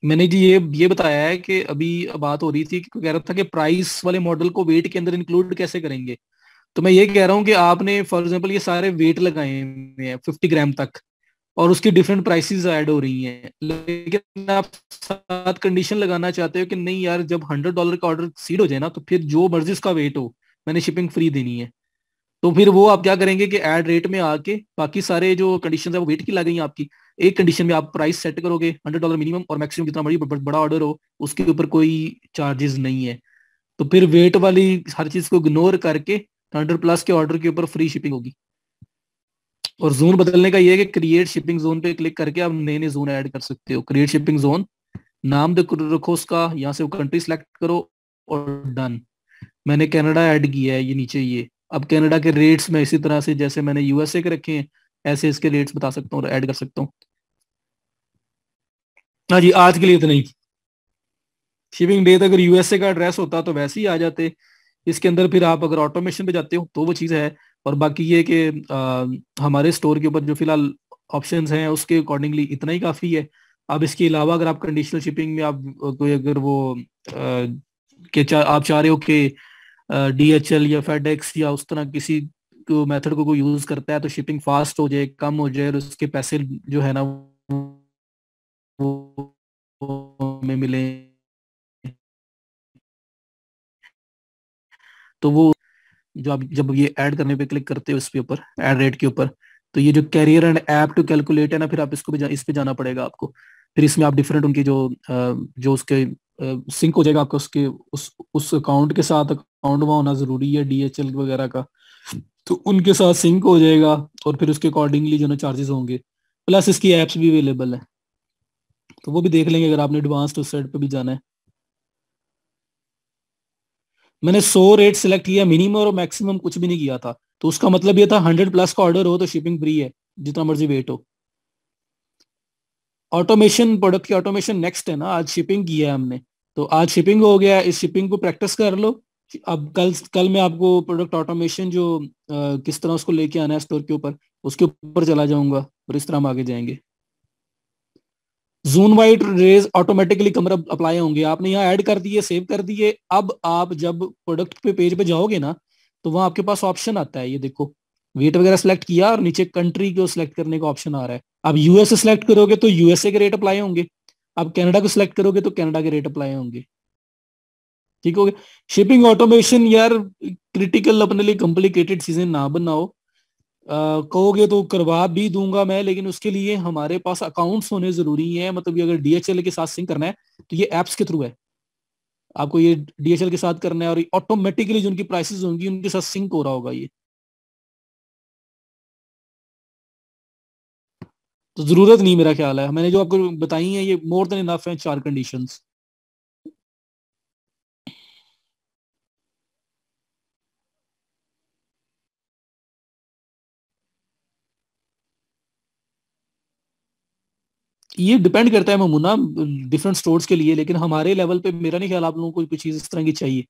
मैंने जी ये बताया है कि अभी बात हो रही थी कि कह रहा था कि प्राइस वाले मॉडल को वेट के अंदर इंक्लूड कैसे करेंगे। तो मैं ये कह रहा हूँ कि आपने फॉर एग्जांपल ये सारे वेट लगाए हुए हैं 50 ग्राम तक, और उसकी डिफरेंट प्राइसेस ऐड हो रही हैं, लेकिन आप साथ कंडीशन लगाना चाहते हो कि नहीं यार जब $100 का ऑर्डर सीड हो जाए ना तो फिर जो मर्जी उसका वेट हो मैंने शिपिंग फ्री देनी है। तो फिर वो आप क्या करेंगे कि ऐड रेट में आके बाकी सारे जो कंडीशन है वो वेट की लग गई आपकी, एक कंडीशन में आप प्राइस सेट करोगे $100 मिनिमम, और मैक्सिमम जितना बड़ा ऑर्डर हो उसके ऊपर कोई चार्जेस नहीं है। तो फिर वेट वाली हर चीज को इग्नोर करके 100+ के ऑर्डर के ऊपर फ्री शिपिंग होगी। और जोन बदलने का ये है कि क्रिएट शिपिंग जोन पे क्लिक करके आप नए नए जोन ऐड कर सकते हो। क्रिएट शिपिंग जोन नाम रखो उसका, यहाँ से कंट्री सेलेक्ट करो और डन। मैंने कनाडा ऐड किया है ये नीचे ये। अब कनाडा के रेट्स में इसी तरह से जैसे मैंने यूएसए के रखे हैं ऐसे इसके रेट्स बता सकता हूँ और ऐड कर सकता हूँ। हाँ जी, आज के लिए इतना ही। शिपिंग डेट अगर यूएसए का एड्रेस होता तो वैसे ही आ जाते। इसके अंदर फिर आप अगर ऑटोमेशन पे जाते हो तो वो चीज़ है। और बाकी ये कि हमारे स्टोर के ऊपर जो फिलहाल ऑप्शंस हैं उसके अकॉर्डिंगली इतना ही काफ़ी है। अब इसके अलावा अगर आप कंडीशनल शिपिंग में आप कोई अगर वो आप चाह रहे हो कि DHL या FedEx या उस तरह किसी को मेथड को कोई यूज करता है तो शिपिंग फास्ट हो जाए, कम हो जाए, और उसके पैसे जो है ना वो हमें मिले। तो वो जो आप जब ये ऐड करने पे क्लिक करते हो इसके ऊपर ऐड रेट के ऊपर, तो ये जो carrier and app to calculate है ना, फिर आप इसको भी इस पे जाना पड़ेगा आपको। फिर इसमें आप डिफरेंट उनकी जो उसके सिंक हो जाएगा आपका उसके उस अकाउंट के साथ, अकाउंट वहाँ होना जरूरी है DHL वगैरह का, तो उनके साथ सिंक हो जाएगा। और फिर उसके अकॉर्डिंगली जो ना चार्जेस होंगे, प्लस इसकी एप्स भी अवेलेबल है, तो वो भी देख लेंगे अगर आपने एडवांस्ड उस साइड पे भी जाना है। मैंने 100 रेट सेलेक्ट किया, मिनिमम और मैक्सिमम कुछ भी नहीं किया था, तो उसका मतलब ये था 100+ का ऑर्डर हो तो शिपिंग फ्री है, जितना मर्जी वेट हो। ऑटोमेशन, प्रोडक्ट की ऑटोमेशन नेक्स्ट है ना, आज शिपिंग की है हमने, तो आज शिपिंग हो गया, इस शिपिंग को प्रैक्टिस कर लो। अब कल कल मैं आपको प्रोडक्ट ऑटोमेशन जो किस तरह उसको लेके आना है स्टोर के ऊपर, उसके ऊपर चला जाऊंगा, और इस तरह हम आगे जाएंगे। जून वाइड रेज ऑटोमेटिकली कमर अप्लाई होंगे, आपने यहाँ ऐड कर दिए, सेव कर दिए। अब आप जब प्रोडक्ट पे पेज पे जाओगे ना, तो वहां आपके पास ऑप्शन आता है, ये देखो, वेट वगैरह सेलेक्ट किया और नीचे कंट्री को सिलेक्ट करने का ऑप्शन आ रहा है। अब यूएसए सेलेक्ट करोगे तो यूएसए के रेट अप्लाई होंगे, अब कनाडा को सिलेक्ट करोगे तो कनाडा के रेट अप्लाई होंगे। ठीक हो गया। शिपिंग ऑटोमेशन यार क्रिटिकल, अपने लिए कॉम्प्लिकेटेड चीजें ना बनाओ। कहोगे तो करवा भी दूंगा मैं, लेकिन उसके लिए हमारे पास अकाउंट्स होने जरूरी हैं। मतलब ये अगर DHL के साथ सिंक करना है तो ये एप्स के थ्रू है, आपको ये DHL के साथ करना है, और ऑटोमेटिकली जो उनकी प्राइसेस होंगी उनके साथ सिंक हो रहा होगा ये, तो जरूरत नहीं मेरा ख्याल है। मैंने जो आपको बताई है ये मोर देन इनफ है, 4 कंडीशंस। ये डिपेंड करता है ममूना डिफरेंट स्टोर्स के लिए, लेकिन हमारे लेवल पे मेरा नहीं ख्याल आप लोगों को कुछ चीज इस तरह की चाहिए।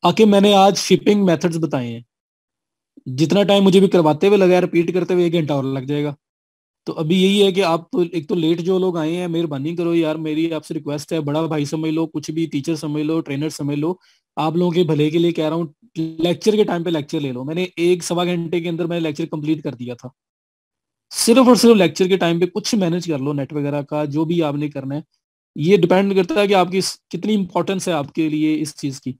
आके मैंने आज शिपिंग मेथड्स बताए हैं, जितना टाइम मुझे भी करवाते हुए लगा है, रिपीट करते हुए 1 घंटा और लग जाएगा। तो अभी यही है कि आप तो एक तो लेट जो लोग आए हैं, मेहरबानी करो यार, मेरी आपसे रिक्वेस्ट है, बड़ा भाई समझ लो, कुछ भी टीचर समझ लो, ट्रेनर समझ लो, आप लोगों के भले के लिए कह रहा हूँ, लेक्चर के टाइम पे लेक्चर ले लो। मैंने 1 सवा घंटे के अंदर मैंने लेक्चर कंप्लीट कर दिया था। सिर्फ और सिर्फ लेक्चर के टाइम पे कुछ मैनेज कर लो, नेट वगैरह का जो भी आपने करना है। ये डिपेंड करता है कि आपकी कितनी इंपॉर्टेंस है आपके लिए इस चीज की।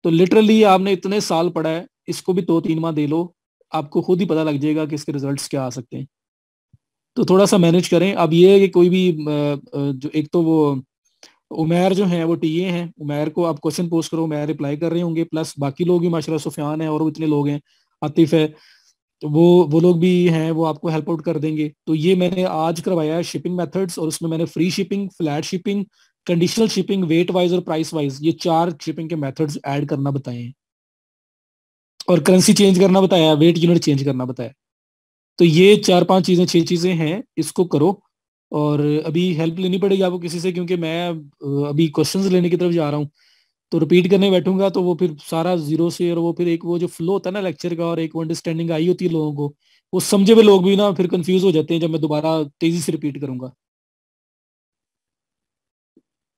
तो लिटरली आपने इतने साल पढ़ा है, इसको भी 2-3 माह दे लो, आपको खुद ही पता लग जाएगा कि इसके रिजल्ट्स क्या आ सकते हैं। तो थोड़ा सा मैनेज करें। अब ये है कि कोई भी जो एक तो वो उमैर जो है वो टीए हैं, उमैर को आप क्वेश्चन पोस्ट करो, उमैर रिप्लाई कर रहे होंगे, प्लस बाकी लोग भी माशाल्लाह, सुफियान है और भी इतने लोग हैं, आतिफ है, तो वो लोग भी हैं, वो आपको हेल्प आउट कर देंगे। तो ये मैंने आज करवाया है शिपिंग मेथड्स, और उसमें मैंने free shipping, flat shipping, conditional shipping, wait wise और प्राइस वाइज, ये 4 शिपिंग के मेथड्स ऐड करना बताए हैं। और करेंसी चेंज करना बताया, वेट यूनिट चेंज करना बताया। तो ये 4-5 चीजें, 6 चीजें हैं, इसको करो। और अभी हेल्प लेनी पड़ेगी आपको किसी से, क्योंकि मैं अभी क्वेश्चंस लेने की तरफ जा रहा हूँ। तो रिपीट करने बैठूंगा तो वो फिर सारा जीरो से, और वो फिर एक वो जो फ्लो होता है ना लेक्चर का, और एक वो अंडरस्टैंडिंग आई होती है लोगों को, वो समझे हुए लोग भी ना फिर कंफ्यूज हो जाते हैं जब मैं दोबारा तेजी से रिपीट करूंगा।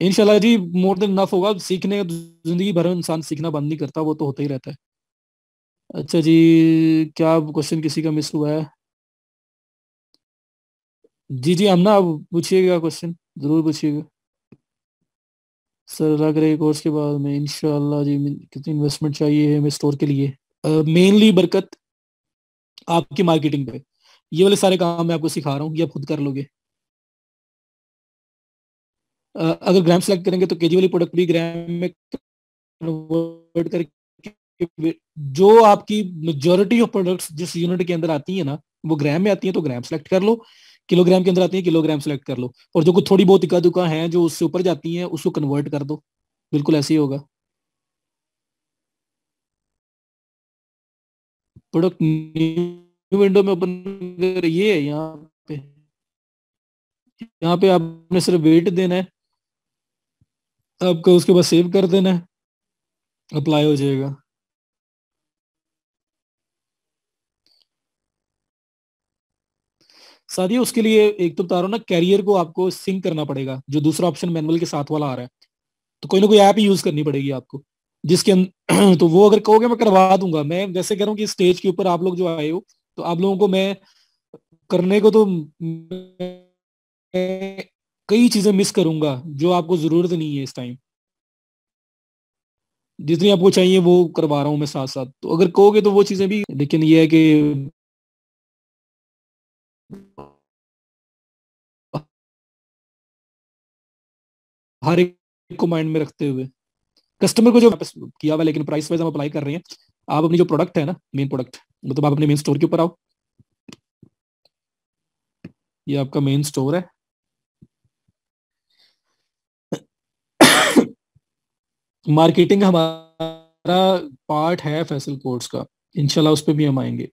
इंशाल्लाह जी, मोर देन इनफ होगा सीखने का। जिंदगी भर इंसान सीखना बंद नहीं करता, वो तो होता ही रहता है। अच्छा जी, क्या क्वेश्चन किसी का मिस हुआ है? जी जी, हम ना, आप पूछिएगा क्वेश्चन, जरूर पूछिएगा। सर लग रहे कोर्स के बाद में इंशाल्लाह जी, कितनी इन्वेस्टमेंट चाहिए हमें स्टोर के लिए? मेनली बरकत आपकी मार्केटिंग पे, ये वाले सारे काम मैं आपको सिखा रहा हूँ, ये आप खुद कर लोगे। अगर ग्राम सेलेक्ट करेंगे तो केजी वाली प्रोडक्ट भी ग्राम में कन्वर्ट करके, जो आपकी मेजोरिटी ऑफ प्रोडक्ट्स जिस यूनिट के अंदर आती है ना, वो ग्राम में आती है तो ग्राम सेलेक्ट कर लो, किलोग्राम के अंदर आती है किलोग्राम सेलेक्ट कर लो, और जो कुछ थोड़ी बहुत इक्का दुक्का है जो उससे ऊपर जाती हैं उसको कन्वर्ट कर दो। बिल्कुल ऐसे ही होगा। प्रोडक्ट न्यू विंडो में ओपन, ये है यहाँ पे, यहाँ पे आपने सिर्फ वेट देना है, आपको उसके बाद सेव कर देना है, अप्लाई हो जाएगा। साथ ही उसके लिए एक तो बता रहा हूँ ना, कैरियर को आपको सिंक करना पड़ेगा, जो दूसरा ऑप्शन मैनुअल के साथ वाला आ रहा है, तो कोई ना कोई ऐप ही यूज करनी पड़ेगी आपको, जिसके अंदर तो वो अगर कहोगे मैं करवा दूंगा। मैं वैसे कह रहा हूँ कि स्टेज के ऊपर आप लोग जो आए हो, तो आप लोगों को मैं करने को तो मैं कई चीजें मिस करूंगा जो आपको जरूरत नहीं है इस टाइम। जितनी आपको चाहिए वो करवा रहा हूँ मैं साथ साथ, तो अगर कहोगे तो वो चीजें भी, लेकिन ये है कि हर एक को माइंड में रखते हुए कस्टमर को जो वापस किया हुआ, लेकिन प्राइस वाइज हम अप्लाई कर रहे हैं। आप अपनी जो प्रोडक्ट है ना, मेन प्रोडक्ट, मतलब आप अपने मेन स्टोर के ऊपर आओ। ये आपका मेन स्टोर है। मार्केटिंग हमारा पार्ट है फैसल कोर्स का, इंशाल्लाह उस पर भी हम आएंगे।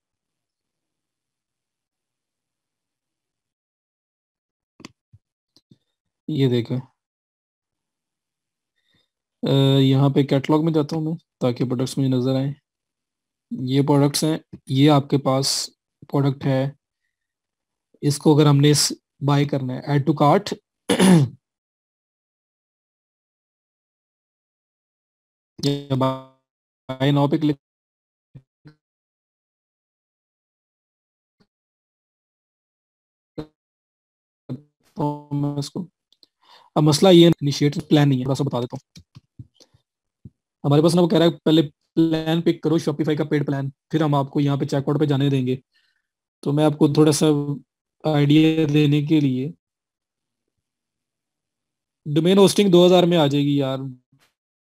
ये देखो, यहाँ पे कैटलॉग में जाता हूँ मैं ताकि प्रोडक्ट्स मुझे नजर आए। ये प्रोडक्ट्स हैं, ये आपके पास प्रोडक्ट है। इसको अगर हमने बाय करना है, ऐड टू कार्ट, या बाय नाउ पे क्लिक करता हूँ मैं इसको। अब मसला ये इनिशिएटिव प्लान नहीं है, थोड़ा सा बता देता हूँ। हमारे पास ना वो कह रहा है पहले प्लान पिक करो शॉपिफाई का पेड प्लान, फिर हम आपको यहाँ पे चेकआउट पे जाने देंगे। तो मैं आपको थोड़ा सा आइडिया देने के लिए, डोमेन होस्टिंग 2000 में आ जाएगी यार,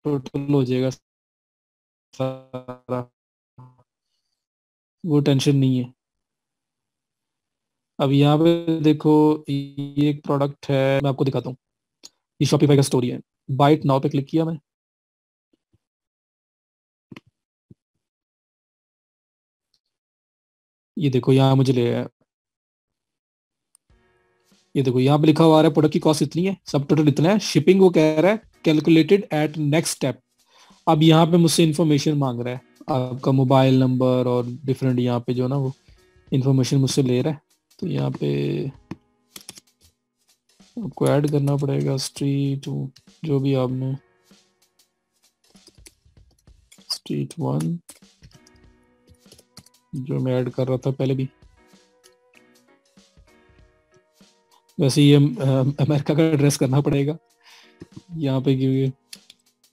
टोटल हो जाएगा सारा, वो टेंशन नहीं है। अब यहाँ पे देखो, ये एक प्रोडक्ट है, मैं आपको दिखाता हूँ। ये शॉपिफाई का स्टोरी है। बाइट नाउ पे क्लिक किया मैं। ये देखो यहाँ मुझे ले आया। ये देखो यहाँ पे लिखा हुआ आ रहा है प्रोडक्ट की कॉस्ट इतनी है, सब टोटल इतना है, शिपिंग वो कह रहा है कैलकुलेटेड एट नेक्स्ट स्टेप। अब यहाँ पे मुझसे इन्फॉर्मेशन मांग रहा है, आपका मोबाइल नंबर और डिफरेंट यहाँ पे जो ना वो इन्फॉर्मेशन मुझसे ले रहा है। तो यहाँ पे आपको ऐड करना पड़ेगा स्ट्रीट, जो भी आपने स्ट्रीट वन, जो मैं ऐड कर रहा था पहले भी। वैसे ये अमेरिका का एड्रेस करना पड़ेगा यहाँ पे, क्योंकि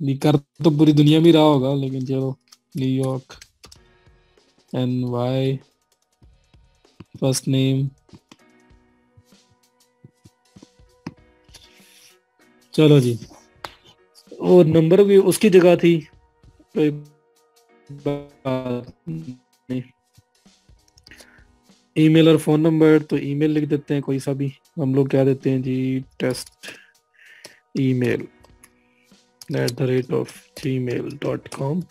नहीं कर तो पूरी दुनिया में रहा होगा, लेकिन चलो न्यूयॉर्क, NY, फर्स्ट नेम, चलो जी। और नंबर भी उसकी जगह थी, कोई बात नहीं। ईमेल और फोन नंबर, तो ईमेल लिख देते हैं कोई सा भी, हम लोग क्या देते हैं जी, टेस्ट email @gmail.com।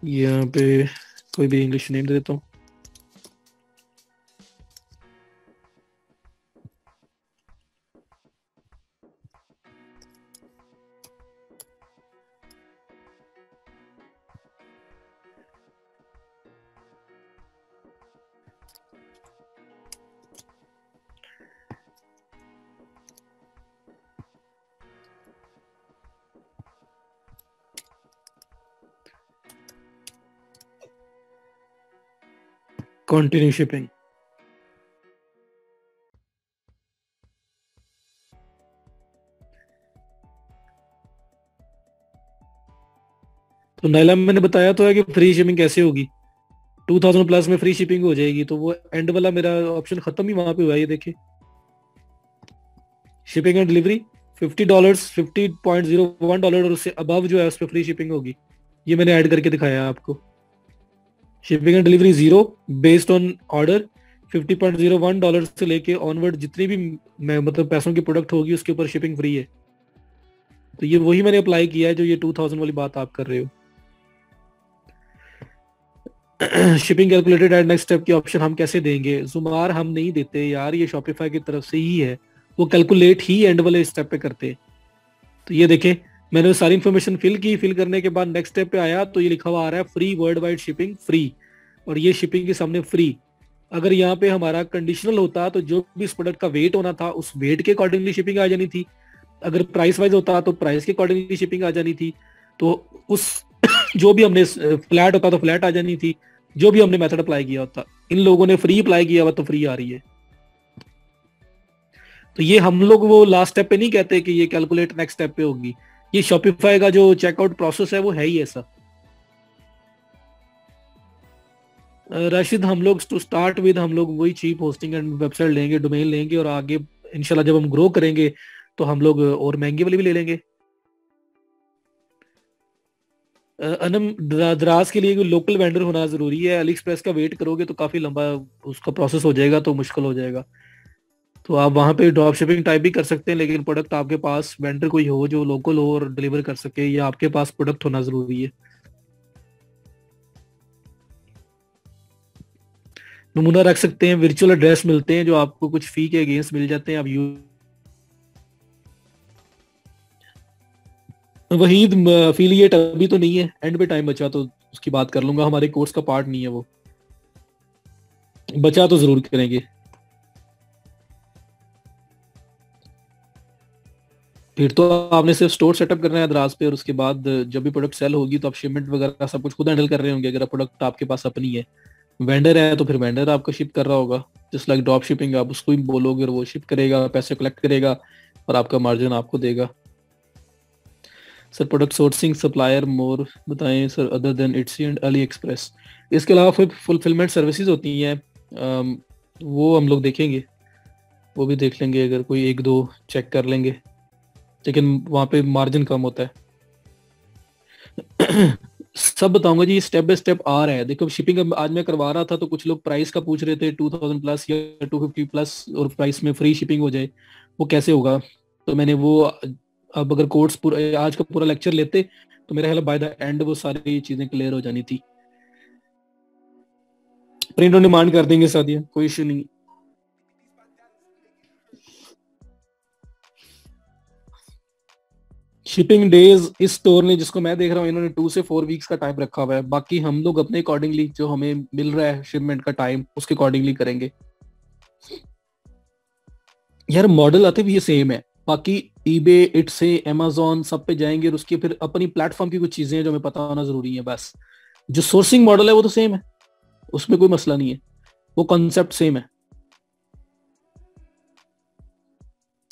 यहाँ पे कोई भी इंग्लिश नेम दे देता हूँ। Continue shipping. तो नाइला मैंने बताया तो है कि फ्री शिपिंग कैसे होगी, 2000 प्लस में फ्री शिपिंग हो जाएगी। तो वो एंड वाला मेरा ऑप्शन खत्म ही वहां पे हुआ है, ये देखिए, शिपिंग एंड डिलीवरी $50, $50.01, और उससे अबव जो है उस पर फ्री शिपिंग होगी। ये मैंने ऐड करके दिखाया है आपको। Shipping and delivery 0 based on order, $50.01 से लेके ऑनवर्ड जितनी भी मैं मतलब पैसों की प्रोडक्ट होगी उसके ऊपर शिपिंग फ्री है। तो ये वही मैंने अप्लाई किया है जो ये 2000 वाली बात आप कर रहे हो। Shipping calculated at next step की ऑप्शन हम कैसे देंगे जुमार, हम नहीं देते यार, ये शॉपिफाई की तरफ से ही है, वो कैलकुलेट ही एंड वाले स्टेप पे करते हैं। तो ये देखें, मैंने सारी इन्फॉर्मेशन फिल की, फिल करने के बाद नेक्स्ट स्टेप पे आया तो ये लिखा हुआ आ रहा है free world wide shipping free, और ये शिपिंग के सामने फ्री। अगर यहाँ पे हमारा कंडीशनल होता तो जो भी इस प्रोडक्ट का वेट होना था उस वेट के अकॉर्डिंगली शिपिंग आ जानी थी, अगर प्राइस वाइज होता तो प्राइस के अकॉर्डिंगली शिपिंग आ जानी थी, तो उस जो भी हमने फ्लैट होता तो फ्लैट आ जानी थी, जो भी हमने मेथड अप्लाई किया होता। इन लोगों ने फ्री अप्लाई किया हुआ तो फ्री आ रही है। तो ये हम लोग वो लास्ट स्टेप पे नहीं कहते कि ये कैलकुलेट नेक्स्ट स्टेप पे होगी, ये शॉपिफाई का जो चेकआउट प्रोसेस है वो है ही ऐसा। राशिद, हम लोग टू स्टार्ट विद हम लोग वही चीप होस्टिंग एंड वेबसाइट लेंगे, डोमेन लेंगे, और आगे इंशाल्लाह जब हम ग्रो करेंगे तो हम लोग और महंगे वाली भी ले लेंगे। अनम, द्रास के लिए लोकल वेंडर होना जरूरी है। अली एक्सप्रेस का वेट करोगे तो काफी लंबा उसका प्रोसेस हो जाएगा, तो मुश्किल हो जाएगा। तो आप वहां पे ड्रॉप शिपिंग टाइप भी कर सकते हैं, लेकिन प्रोडक्ट आपके पास वेंडर कोई हो जो लोकल हो और डिलीवर कर सके, या आपके पास प्रोडक्ट होना जरूरी है। नमूना रख सकते हैं, वर्चुअल एड्रेस मिलते हैं जो आपको कुछ फी के अगेंस्ट मिल जाते हैं। आप वहीद अफिलिएट अभी तो नहीं है, एंड पे टाइम बचा तो उसकी बात कर लूंगा, हमारे कोर्स का पार्ट नहीं है वो, बचा तो जरूर करेंगे। फिर तो आपने सिर्फ स्टोर सेटअप करना है द्रास पे, और उसके बाद जब भी प्रोडक्ट सेल होगी तो आप शिपमेंट वगैरह सब कुछ खुद हैंडल कर रहे होंगे। अगर प्रोडक्ट आपके पास अपनी है, वेंडर है तो फिर वेंडर आपको शिप कर रहा होगा। जस्ट लाइक ड्रॉप शिपिंग, आप उसको ही बोलोगे और वो शिप करेगा, पैसे कलेक्ट करेगा और आपका मार्जिन आपको देगा। Sir product sourcing supplier more बताएं sir, other than Etsy and AliExpress. इसके अलावा फिर फुलफिलमेंट सर्विसेज होती हैं, वो हम लोग देखेंगे, वो भी देख लेंगे, अगर कोई एक दो चेक कर लेंगे, लेकिन वहाँ पे मार्जिन कम होता है। सब बताऊंगा जी, स्टेप बाय स्टेप आ रहा है। देखो शिपिंग आज मैं करवा रहा था तो कुछ लोग प्राइस का पूछ रहे थे 2000 प्लस या 250 प्लस, और प्राइस में फ्री शिपिंग हो जाए, वो कैसे होगा। तो मैंने वो, अब अगर कोर्स पूरा आज का पूरा लेक्चर लेते तो मेरा ख्याल बाय द एंड वो सारी चीजें क्लियर हो जानी थी। प्रिंट ऑन डिमांड कर देंगे सादिया, कोई इशू नहीं। शिपिंग डेज इस स्टोर ने, जिसको मैं देख रहा हूँ, इन्होंने 2 से 4 वीक्स का टाइम रखा हुआ है। बाकी हम लोग अपने अकॉर्डिंगली जो हमें मिल रहा है शिपमेंट का टाइम, उसके अकॉर्डिंगली करेंगे। यार मॉडल आते भी ये सेम है, बाकी ईबे, इट से, अमेजोन सब पे जाएंगे और उसके फिर अपनी प्लेटफॉर्म की कुछ चीजें हैं जो हमें पता होना जरूरी है बस। जो सोर्सिंग मॉडल है वो तो सेम है, उसमें कोई मसला नहीं है, वो कॉन्सेप्ट सेम है।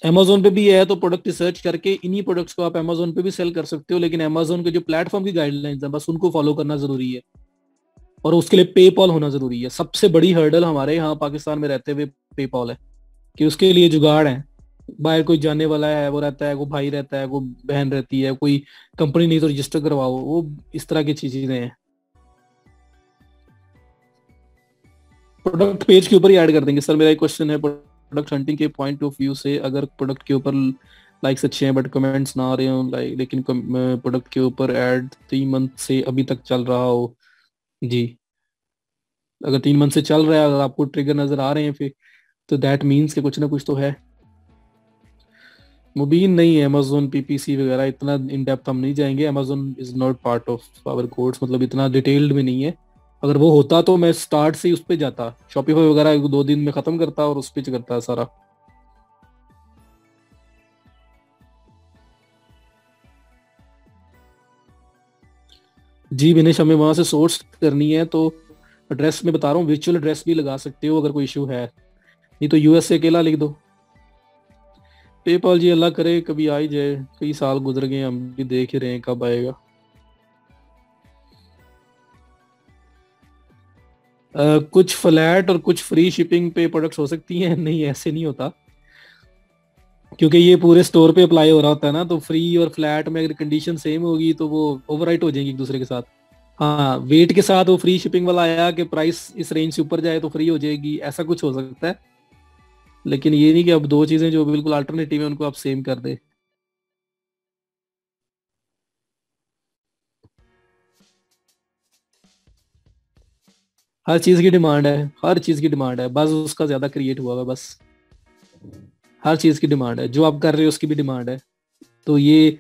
अमेजोन पे भी है तो प्रोडक्ट रिसर्च करके इन्हीं प्रोडक्ट्स को आप अमेजोन पे भी सेल कर सकते हो, लेकिन अमेजोन के जो प्लेटफॉर्म की गाइडलाइंस है बस उनको फॉलो करना जरूरी है, और उसके लिए पेपॉल होना जरूरी है। सबसे बड़ी हर्डल हमारे यहाँ पाकिस्तान में रहते हुए पेपॉल है, कि उसके लिए जुगाड़ है। बाहर कोई जाने वाला है, वो रहता है, वो भाई रहता है, वो बहन रहती है, कोई कंपनी नहीं तो रजिस्टर करवाओ, वो इस तरह की चीजें हैं। प्रोडक्ट पेज के ऊपर ही ऐड कर देंगे। सर मेरा एक क्वेश्चन है, प्रोडक्ट हंटिंग के पॉइंट ऑफ व्यू से, अगर प्रोडक्ट के ऊपर लाइक्स अच्छे हैं बट कमेंट्स ना आ रहे हो, लाइक लेकिन प्रोडक्ट के ऊपर ऐड 3 मंथ से अभी तक चल रहा हो जी, अगर 3 मंथ से चल रहा है, अगर आपको ट्रिगर नजर आ रहे हैं फिर, तो दैट मीन्स कि कुछ ना कुछ तो है। मुबीन नहीं है, अमेजोन पीपीसी वगैरह इतना इन डेप्थ हम नहीं जाएंगे। Amazon is not part of our course, मतलब इतना डिटेल्ड में नहीं है। अगर वो होता तो मैं स्टार्ट से ही उस पे जाता, शॉपिफाई वगैरह 2 दिन में खत्म करता और उस पे करता सारा। जी विनेश, हमें वहां से सोर्स करनी है तो एड्रेस में बता रहा हूँ, वर्चुअल एड्रेस भी लगा सकते हो अगर कोई इशू है, नहीं तो यूएस से अकेला लिख दो। पेपाल जी अल्लाह करे कभी आ ही जाए, कई साल गुजर गए, हम भी देख ही रहे हैं कब आएगा। कुछ फ्लैट और कुछ फ्री शिपिंग पे प्रोडक्ट्स हो सकती हैं, नहीं ऐसे नहीं होता, क्योंकि ये पूरे स्टोर पे अप्लाई हो रहा होता है ना, तो फ्री और फ्लैट में अगर कंडीशन सेम होगी तो वो ओवरराइट हो जाएंगी एक दूसरे के साथ। हाँ वेट के साथ वो फ्री शिपिंग वाला आया कि प्राइस इस रेंज से ऊपर जाए तो फ्री हो जाएगी, ऐसा कुछ हो सकता है, लेकिन ये नहीं कि अब दो चीजें जो बिल्कुल अल्टरनेटिव है उनको आप सेम कर दे। हर चीज की डिमांड है, हर चीज की डिमांड है, बस उसका ज्यादा क्रिएट हुआ है बस। हर चीज की डिमांड है, जो आप कर रहे हो उसकी भी डिमांड है। तो ये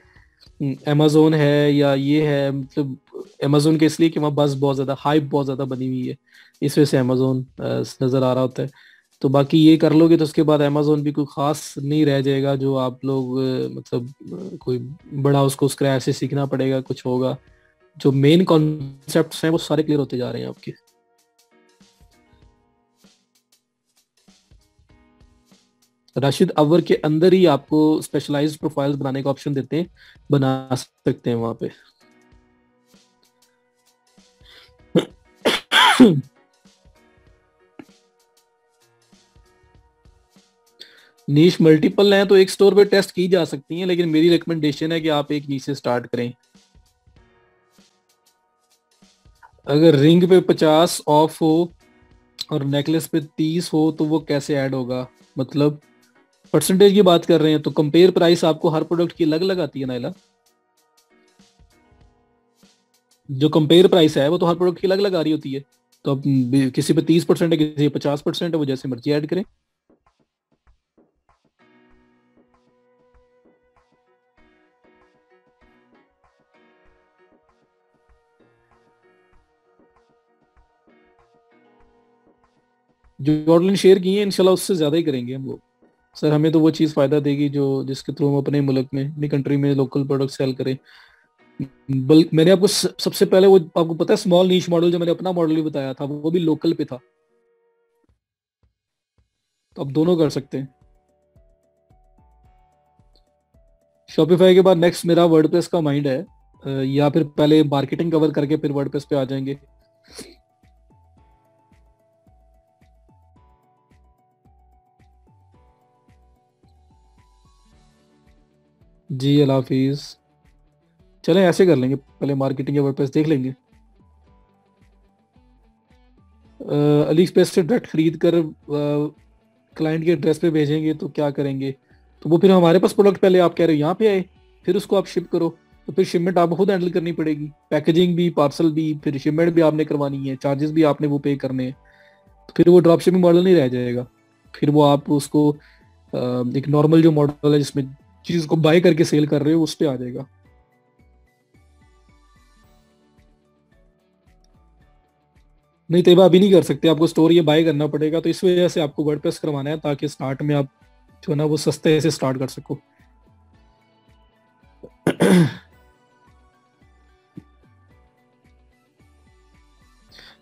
अमेजोन है या ये है, मतलब अमेजोन के इसलिए कि वहाँ बस बहुत ज्यादा, हाइप बहुत ज्यादा बनी हुई है, इस वजह से अमेजोन नजर आ रहा होता है। तो बाकी ये कर लोगे तो उसके बाद अमेजोन भी कोई खास नहीं रह जाएगा जो आप लोग मतलब कोई बड़ा उसको स्क्रैच से सीखना पड़ेगा, कुछ होगा। जो मेन कॉन्सेप्ट्स हैं वो सारे क्लियर होते जा रहे हैं आपके। राशिद अवर के अंदर ही आपको स्पेशलाइज्ड प्रोफाइल्स बनाने का ऑप्शन देते हैं, बना सकते हैं वहां पे। नीश मल्टीपल हैं तो एक स्टोर पे टेस्ट की जा सकती हैं, लेकिन मेरी रिकमेंडेशन है कि आप एक नीश से स्टार्ट करें। अगर रिंग पे 50 ऑफ हो और नेकलेस पे 30 हो तो वो कैसे ऐड होगा, मतलब परसेंटेज की बात कर रहे हैं तो कंपेयर प्राइस आपको हर प्रोडक्ट की अलग अलग आती है नाइला। जो कंपेयर प्राइस है वो तो हर प्रोडक्ट की अलग अलग आ रही होती है। तो अब किसी पे 30% है, किसी पे 50% है, वो जैसे मर्जी ऐड करें। जो ऑनलाइन शेयर किए हैं इंशाल्लाह उससे ज्यादा ही करेंगे हम लोग। सर हमें तो वो चीज़ फायदा देगी जो जिसके थ्रू हम अपने मुल्क में, अपनी कंट्री में लोकल प्रोडक्ट सेल करें। मैंने आपको सबसे पहले वो आपको पता है स्मॉल नीश मॉडल जो मैंने अपना मॉडल ही बताया था वो भी लोकल पे था, तो आप दोनों कर सकते हैं। शॉपिफाई के बाद नेक्स्ट मेरा वर्डप्रेस का माइंड है, या फिर पहले मार्केटिंग कवर करके फिर वर्डप्रेस पे आ जाएंगे। जी अल्लाह हाफिज। चलें ऐसे कर लेंगे, पहले मार्केटिंग या वर्डप्रेस देख लेंगे। अली एक्सप्रेस से डायरेक्ट खरीद कर क्लाइंट के एड्रेस पे भेजेंगे तो क्या करेंगे? तो वो फिर हमारे पास प्रोडक्ट पहले आप कह रहे हो यहाँ पे आए, फिर उसको आप शिप करो, तो फिर शिपमेंट आपको खुद हैंडल करनी पड़ेगी, पैकेजिंग भी, पार्सल भी, फिर शिपमेंट भी आपने करवानी है, चार्जेस भी आपने वो पे करने हैं। तो फिर वो ड्रॉप शिपिंग मॉडल नहीं रह जाएगा, फिर वो आप उसको एक नॉर्मल जो मॉडल है जिसमें चीज को बाय करके सेल कर रहे हो उस पर आ जाएगा। नहीं तैयबा अभी नहीं कर सकते, आपको स्टोर ये बाय करना पड़ेगा, तो इस वजह से आपको वर्डप्रेस करवाना है ताकि स्टार्ट में आप जो है ना वो सस्ते से स्टार्ट कर सको।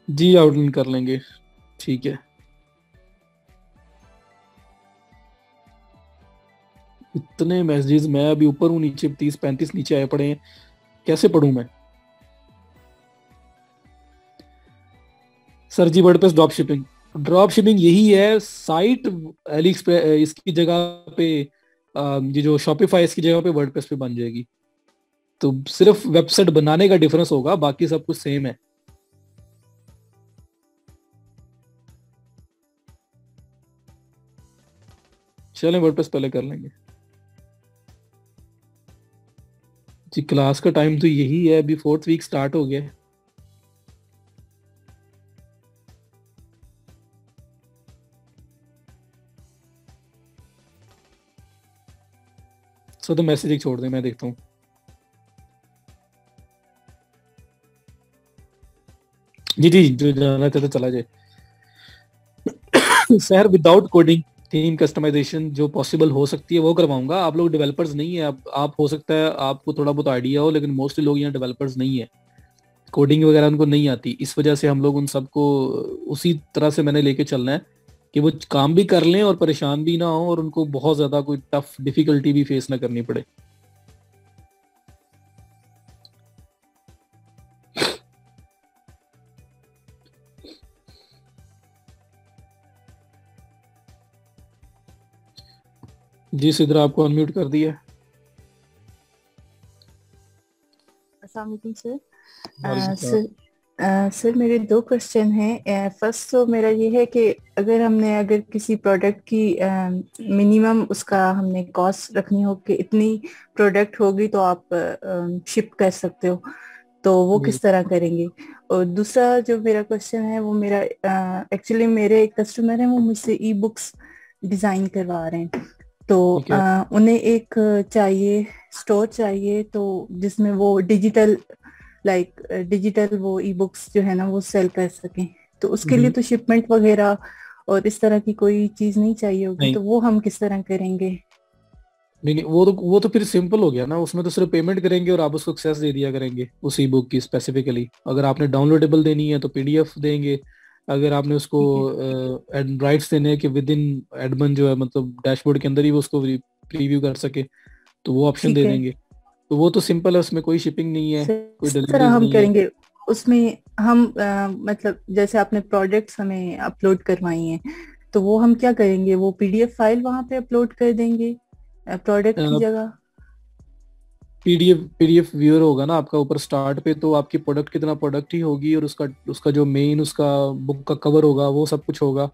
जी आउटलाइन कर लेंगे, ठीक है। इतने मैसेजेस, मैं अभी ऊपर हूँ, नीचे 30-35 नीचे आए पड़े हैं, कैसे पढ़ूं मैं? Sir ji WordPress drop shipping, drop shipping यही है साइट एली इसकी जगह पे ये जो शॉपिफाई इसकी जगह पे वर्डप्रेस पे बन जाएगी। तो सिर्फ वेबसाइट बनाने का डिफरेंस होगा, बाकी सब कुछ सेम है। चलें वर्डप्रेस पहले कर लेंगे। जी क्लास का टाइम तो यही है, अभी 4th वीक स्टार्ट हो गया है। सो तो मैसेज एक छोड़ दें, मैं देखता हूँ। जी जी जो जाना चाहता चला जाए। Sir without coding theme customization जो पॉसिबल हो सकती है वो करवाऊंगा। आप लोग डेवलपर्स नहीं है, आप हो सकता है आपको थोड़ा बहुत आइडिया हो, लेकिन मोस्टली लोग यहाँ डेवलपर्स नहीं है, कोडिंग वगैरह उनको नहीं आती। इस वजह से हम लोग उन सबको उसी तरह से मैंने लेके चलना है कि वो काम भी कर लें और परेशान भी ना हो और उनको बहुत ज्यादा कोई टफ डिफिकल्टी भी फेस ना करनी पड़े। जी सिद्रा आपको अनम्यूट कर दिया।
अस्सलाम वालेकुम सर।
वालेकुम सलाम।
सर मेरे दो क्वेश्चन हैं। फर्स्ट तो मेरा ये है कि अगर किसी प्रोडक्ट की मिनिमम उसका हमने कॉस्ट रखनी हो कि इतनी प्रोडक्ट होगी तो आप शिप कर सकते हो, तो वो
जी
किस तरह करेंगे? और दूसरा जो मेरा क्वेश्चन है वो मेरा एक्चुअली मेरे एक कस्टमर हैं, वो मुझसे ई बुक्स डिजाइन करवा रहे हैं, तो
ठीक है।
उन्हें एक चाहिए, स्टोर चाहिए तो जिसमें वो डिजिटल लाइक डिजिटल वो ई बुक्स जो है ना वो सेल कर सकें, तो उसके लिए
हम्म,
तो शिपमेंट वगैरह और इस तरह की कोई चीज नहीं चाहिए होगी,
नहीं
तो वो हम किस तरह करेंगे?
नहीं नहीं, वो तो फिर सिंपल हो गया ना, उसमें तो सिर्फ पेमेंट करेंगे और आप उसको एक्सेस दे दिया करेंगे उस ई बुक की स्पेसिफिकली। अगर आपने डाउनलोडेबल देनी है तो पीडीएफ देंगे, अगर आपने उसको
ठीक है।
राइट्स देने हैं कि विद इन एडमन जो है मतलब डैशबोर्ड के अंदर ही वो उसको प्रीव्यू कर सके, तो वो ऑप्शन
ठीक
दे
है,
देंगे। तो वो तो सिंपल है, उसमें कोई शिपिंग नहीं है, कोई
इस तरह
डिलीवरीज
हम
नहीं है।
करेंगे। उसमें हम मतलब जैसे आपने प्रोजेक्ट्स हमें अपलोड करवाई हैं, तो वो हम क्या करेंगे, वो पीडीएफ फाइल वहां पे अपलोड कर देंगे प्रोडक्ट की जगह?
पीडीएफ व्यूअर होगा ना आपका ऊपर स्टार्ट पे, तो आपकी प्रोडक्ट कितना प्रोडक्ट ही होगी, और उसका उसका जो मेन उसका बुक का कवर होगा वो सब कुछ होगा।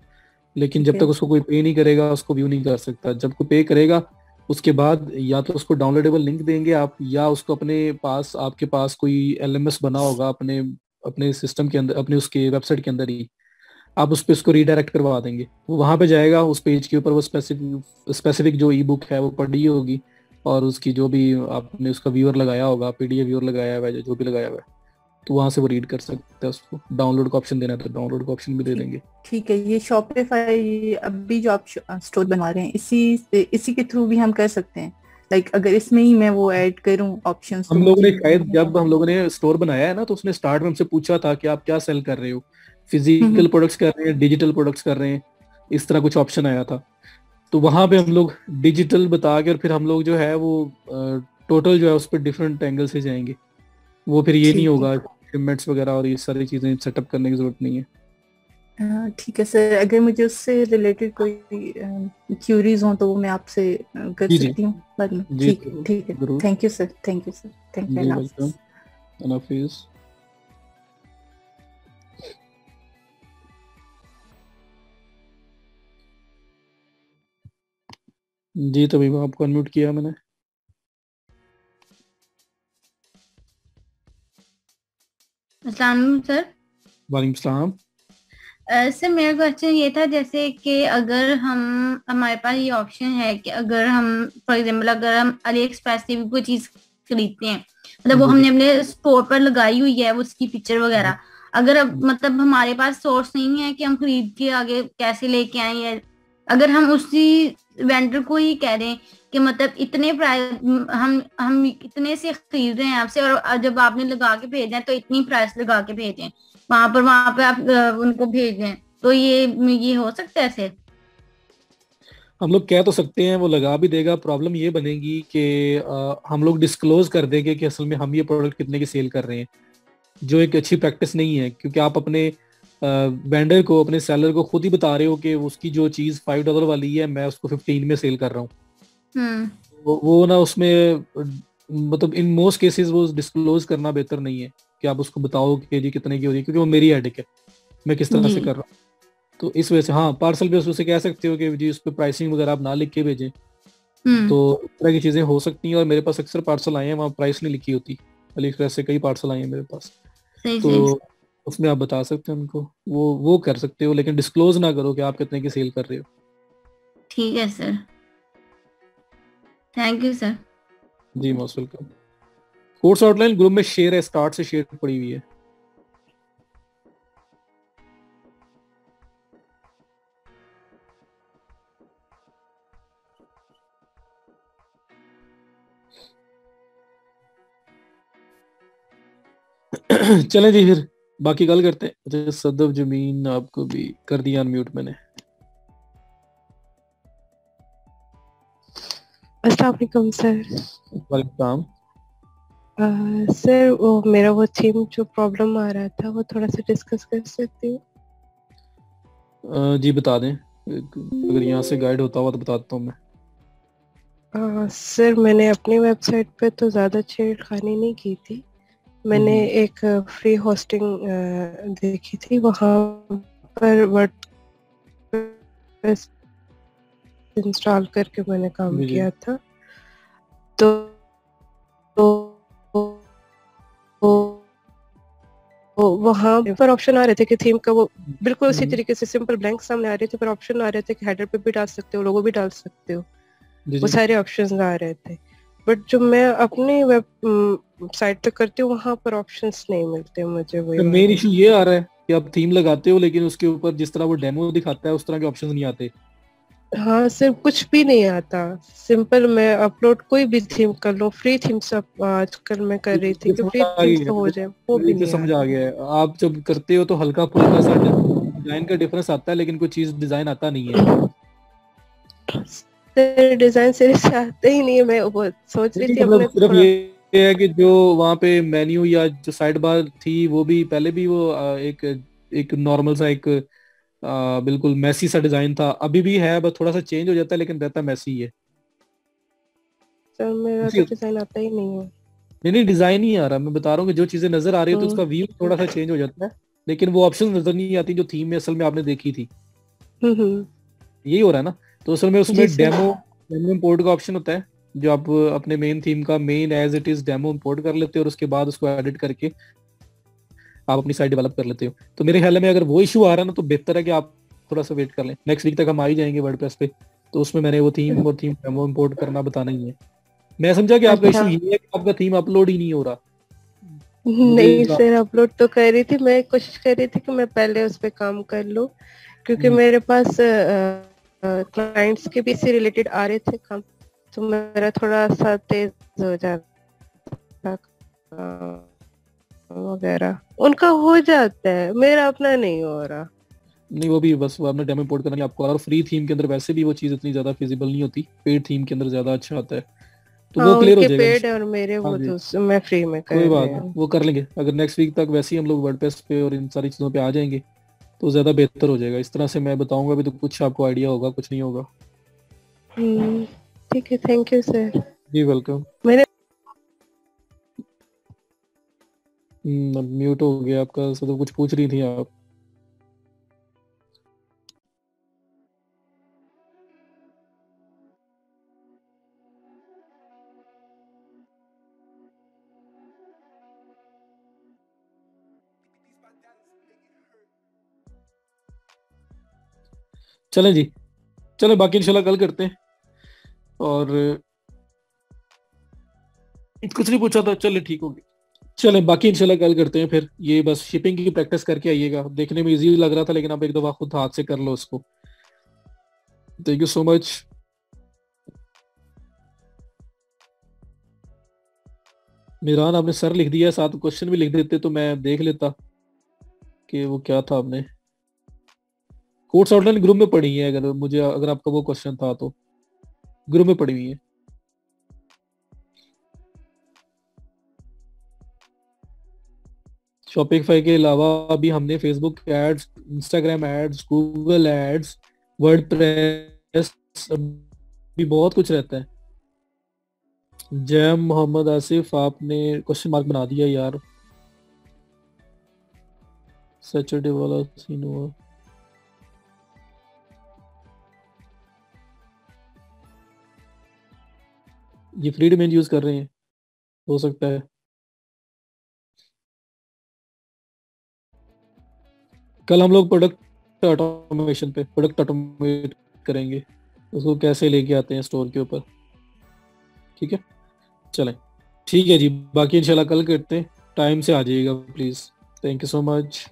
लेकिन
ठीक
जब तक
है।
उसको कोई पे नहीं करेगा उसको व्यू नहीं कर सकता। जब कोई पे करेगा उसके बाद या तो उसको डाउनलोडेबल लिंक देंगे आप, या उसको अपने पास, आपके पास कोई एलएमएस बना होगा अपने अपने सिस्टम के अंदर, अपने उसके वेबसाइट के अंदर ही, आप उस पे उसको रीडायरेक्ट करवा देंगे। वो वहां पे जाएगा, उस पेज के ऊपर वो स्पेसिफिक स्पेसिफिक जो ई बुक है वो पढ़ी होगी, और उसकी जो भी आपने उसका व्यूअर लगाया होगा, पीडीएफ व्यूअर लगाया हुआ है, जो भी लगाया हुआ है, तो वहां से वो रीड कर सकता है। उसको डाउनलोड का ऑप्शन देना है तो डाउनलोड का ऑप्शन भी दे
ठीक
देंगे।
ठीक है। ये शॉपिफाई अभी जो आप स्टोर बनवा रहे हैं, इसी के थ्रू भी हम कर सकते हैं? लाइक अगर इसमें ही मैं वो ऐड करूं ऑप्शंस, तो
हम लोगों
मुझे
ने
वो
शायद,
नहीं
जब हम
करना।
लोगों ने स्टोर बनाया है ना, तो उसने स्टार्ट में हमसे पूछा था कि आप क्या सेल कर रहे हो,
हम्म।
फिजिकल प्रोडक्ट्स कर रहे हैं, डिजिटल प्रोडक्ट्स कर रहे हैं, इस तरह कुछ ऑप्शन आया था। तो वहां पे हम लोग डिजिटल बता के, और फिर हम लोग जो है वो टोटल जो है उस पर डिफरेंट एंगल से जाएंगे। वो फिर ये नहीं
ठीक है।
होगा शिपमेंट्स वगैरह और ये सारी चीजें सेटअप करने की जरूरत नहीं है।
ठीक है सर, अगर मुझे उससे रिलेटेड कोई क्यूरीज हो तो वो मैं आपसे कर
जी जी
सकती हूँ बाद में?
जी,
ठीक है,
जरूर
ठीक है।
जरूर।
Thank you sir, thank you sir, thank you,
जी
अल्लाह
वेलकम।
हाफिज।
अल्लाह हाफिज। जी तभी आपको अनम्यूट किया मैंने।
अस्सलाम वालेकुम सर।
वालेकुम सलाम।
सर मेरा क्वेश्चन ये था, जैसे कि अगर हम, हमारे पास ये ऑप्शन है कि अगर हम फॉर एग्जांपल अगर हम अली एक्सप्रेस से भी कोई चीज खरीदते हैं, मतलब वो
जी जी
हमने अपने स्टोर पर लगाई हुई है वो उसकी पिक्चर
जी
वगैरह, अगर अब मतलब हमारे पास सोर्स नहीं है कि हम खरीद के आगे कैसे लेके आए, या अगर हम उसी वेंडर को ही कह दें कि मतलब इतने प्राइस, हम इतने से खरीद रहे हैं आपसे, और जब आपने लगा के भेजना है तो इतनी प्राइस लगा के भेजें, वहां पे आप उनको भेज दें, तो ये हो सकता है ऐसे?
हम लोग कह तो सकते हैं, वो लगा भी देगा। प्रॉब्लम ये बनेगी कि हम लोग डिस्क्लोज कर देंगे कि असल में हम ये प्रोडक्ट कितने की सेल कर रहे हैं, जो एक अच्छी प्रैक्टिस नहीं है, क्योंकि आप अपने वेंडर को, अपने सेलर को खुद ही बता रहे हो कि उसकी जो चीज़ $5 वाली है मैं उसको 15 में सेल कर रहा हूँ।
हम्म।
वो ना उसमें मतलब इन मोस्ट केसेस वो डिस्क्लोज करना बेहतर नहीं है कि आप उसको बताओ कि जी कितने की हो रही है, क्योंकि वो मेरी हेडेक है, मैं किस तरह
जी।
से कर रहा हूँ। तो इस वजह से हाँ, पार्सल पे उससे कह सकते हो कि जी उस पर प्राइसिंग वगैरह आप ना लिख के भेजें।
हम्म।
तो इस तरह की चीज़ें हो सकती हैं, और मेरे पास अक्सर पार्सल आए हैं वहाँ प्राइस नहीं लिखी होती। अली एक्सप्रेस से कई पार्सल आए हैं मेरे पास।
सही
तो
सही।
उसमें आप बता सकते हैं उनको, वो कर सकते हो, लेकिन डिस्क्लोज ना करो कि आप कितने की सेल कर रहे हो।
ठीक है सर, थैंक यू सर।
जी most welcome. Course outline group में शेयर है, स्टार्ट से शेयर पड़ी हुई है। चलें जी फिर बाकी कल करते हैं। अच्छा सदब जमीन आपको भी कर दिया अनम्यूट मैंने।
अस्सलाम वालेकुम सर।
वालेकुम सलाम।
सर वो मेरा वो थीम जो प्रॉब्लम आ रहा था वो थोड़ा सा डिस्कस कर सकती हूँ?
जी बता दें, अगर यहाँ से गाइड होता हुआ तो बता देता हूँ मैं।
सर मैंने अपनी वेबसाइट पे तो ज़्यादा छेड़खानी नहीं की थी। मैंने एक फ्री होस्टिंग देखी थी, वहाँ पर वर्डप्रेस इंस्टॉल करके मैंने काम
जी जी
किया था। तो, तो वहाँ पर ऑप्शन आ रहे थे कि थीम का वो बिल्कुल उसी तरीके से सिंपल ब्लैंक सामने आ रहे थे, पर ऑप्शन आ रहे थे कि हेडर पे भी डाल सकते हो, लोगो भी डाल सकते हो,
जी
वो
जी
सारे ऑप्शंस आ रहे थे। बट जो मैं अपने वेब साइट पे करती हूँ वहां पर ऑप्शंस नहीं मिलते मुझे वही
मेन
वाले।
इशू ये आ रहा है कि आप थीम लगाते हो लेकिन उसके ऊपर जिस तरह वो डेमो दिखाता है उस तरह के ऑप्शंस नहीं आते।
हाँ सिर्फ कुछ भी नहीं आता। सिंपल मैं अपलोड कोई भी थीम कर लूँ, फ्री थीम्स आजकल मैं कर रही थी
ये
कि
समझ
फ्री
आ
थीम्स
गया
तो हो
है,
जाए, वो भी
ये
नहीं
समझ आ
आता।
गया है। आप जब करते हो तो हल्का फुल्का सा डिजाइन का डिफरेंस आता है लेकिन कोई चीज डिजाइन आता नहीं है।
तेरे डिजाइन से आते ही नहीं है। मैं वो सोच रही
नहीं
थी
मतलब
अपने
सिर्फ
थोड़ा।
ये है कि जो वहाँ पे मेन्यू या जो साइड बार थी वो भी पहले भी वो एक एक नॉर्मल सा एक बिल्कुल मैसी सा डिजाइन था, अभी भी है बस थोड़ा सा चेंज हो जाता है लेकिन रहता मैसी ही है।
सर मेरा तो
नहीं
डिजाइन आता ही नहीं है।
नहीं डिजाइन ही आ रहा, मैं बता रहा हूँ कि जो चीजें नजर आ रही है तो
हम्म
उसका व्यू थोड़ा सा चेंज हो जाता है लेकिन वो ऑप्शन नजर नहीं आती जो थीम में असल में आपने देखी थी।
हम्म।
यही हो रहा है ना। तो असल में
जी
उसमें
सर।
डेमो इंपोर्ट का ऑप्शन होता है जो आप अपने मेन थीम का main as it is demo import कर लेते हो और उसके बाद उसको एडिट करके आप अपनी साइट डेवलप कर लेते हो। तो मेरे ख्याल में अगर वो इशू आ रहा है ना तो बेहतर है कि आप थोड़ा सा वेट कर लें, नेक्स्ट वीक तक हम आ ही जाएंगे वर्डप्रेस पे। तो उसमें मैंने वो थीम और थीम डेमो इंपोर्ट करना बताना ही है। मैं समझा कि आपका
अच्छा।
इशू ये है कि आपका थीम अपलोड ही नहीं हो रहा। मुझे
नहीं सर, अपलोड तो कर रही थी, मैं कोशिश कर रही थी कि मैं पहले उस पे काम कर लूं, क्योंकि मेरे पास क्लाइंट्स के भी इससे रिलेटेड आ रहे थे काम, तो मेरा थोड़ा सा तेज हो जाता वगैरह। उनका हो जाता है, मेरा अपना नहीं हो रहा।
नहीं वो भी बस वो आपने डेमो इंपोर्ट करना है आपको, और फ्री थीम के अंदर वैसे भी वो चीज इतनी ज्यादा फिजिबल नहीं होती, पेड थीम के अंदर ज्यादा अच्छा आता है। तो
हाँ
वो क्लियर हो
उनके
जाएगा
पेड है
इंशाल्लाह।
और मेरे
हाँ
वो
जी,
तो मैं फ्री में
कोई
कर
बात
रही
नहीं
हूँ।
वो कर लेंगे। अगर नेक्स्ट वीक तक वैसे ही हम लोग वर्डप्रेस पे और इन सारी चीज़ों पे आ जाएंगे तो ज़्यादा बेहतर हो जाएगा। इस तरह से मैं बताऊंगा भी तो कुछ आपको आइडिया होगा, कुछ नहीं होगा।
ठीक है, थैंक यू सर।
जी वेलकम।
मैंने
म्यूट हो गया आपका, तो कुछ पूछ रही थी आप। चलें जी, चलें बाकी इंशाल्लाह कल करते हैं। और कुछ नहीं पूछा था, चले ठीक हो गया। चलें बाकी इंशाल्लाह कल करते हैं फिर। ये बस शिपिंग की प्रैक्टिस करके आइएगा, देखने में इजी लग रहा था लेकिन आप एक दफा खुद हाथ से कर लो उसको। Thank you so much. Miran आपने सर लिख दिया, साथ क्वेश्चन भी लिख देते तो मैं देख लेता कि वो क्या था। आपने कोर्स आउटलाइन ग्रुप में पढ़ी है, अगर आपका वो क्वेश्चन था तो ग्रुप में पड़ी हुई है। शॉपिफाई के अलावा अभी हमने Facebook ads, Instagram ads, Google ads, WordPress, भी बहुत कुछ रहता है। जैम मोहम्मद आसिफ आपने क्वेश्चन मार्क बना दिया यार, सैटरडे वाला सीन हुआ। ये फ्री डोमेन यूज कर रहे हैं, हो सकता है। कल हम लोग प्रोडक्ट ऑटोमेशन पे प्रोडक्ट ऑटोमेट करेंगे, उसको कैसे लेके आते हैं स्टोर के ऊपर। ठीक है चलें, ठीक है जी, बाकी इंशाल्लाह कल करते हैं। टाइम से आ जाइएगा please. Thank you so much.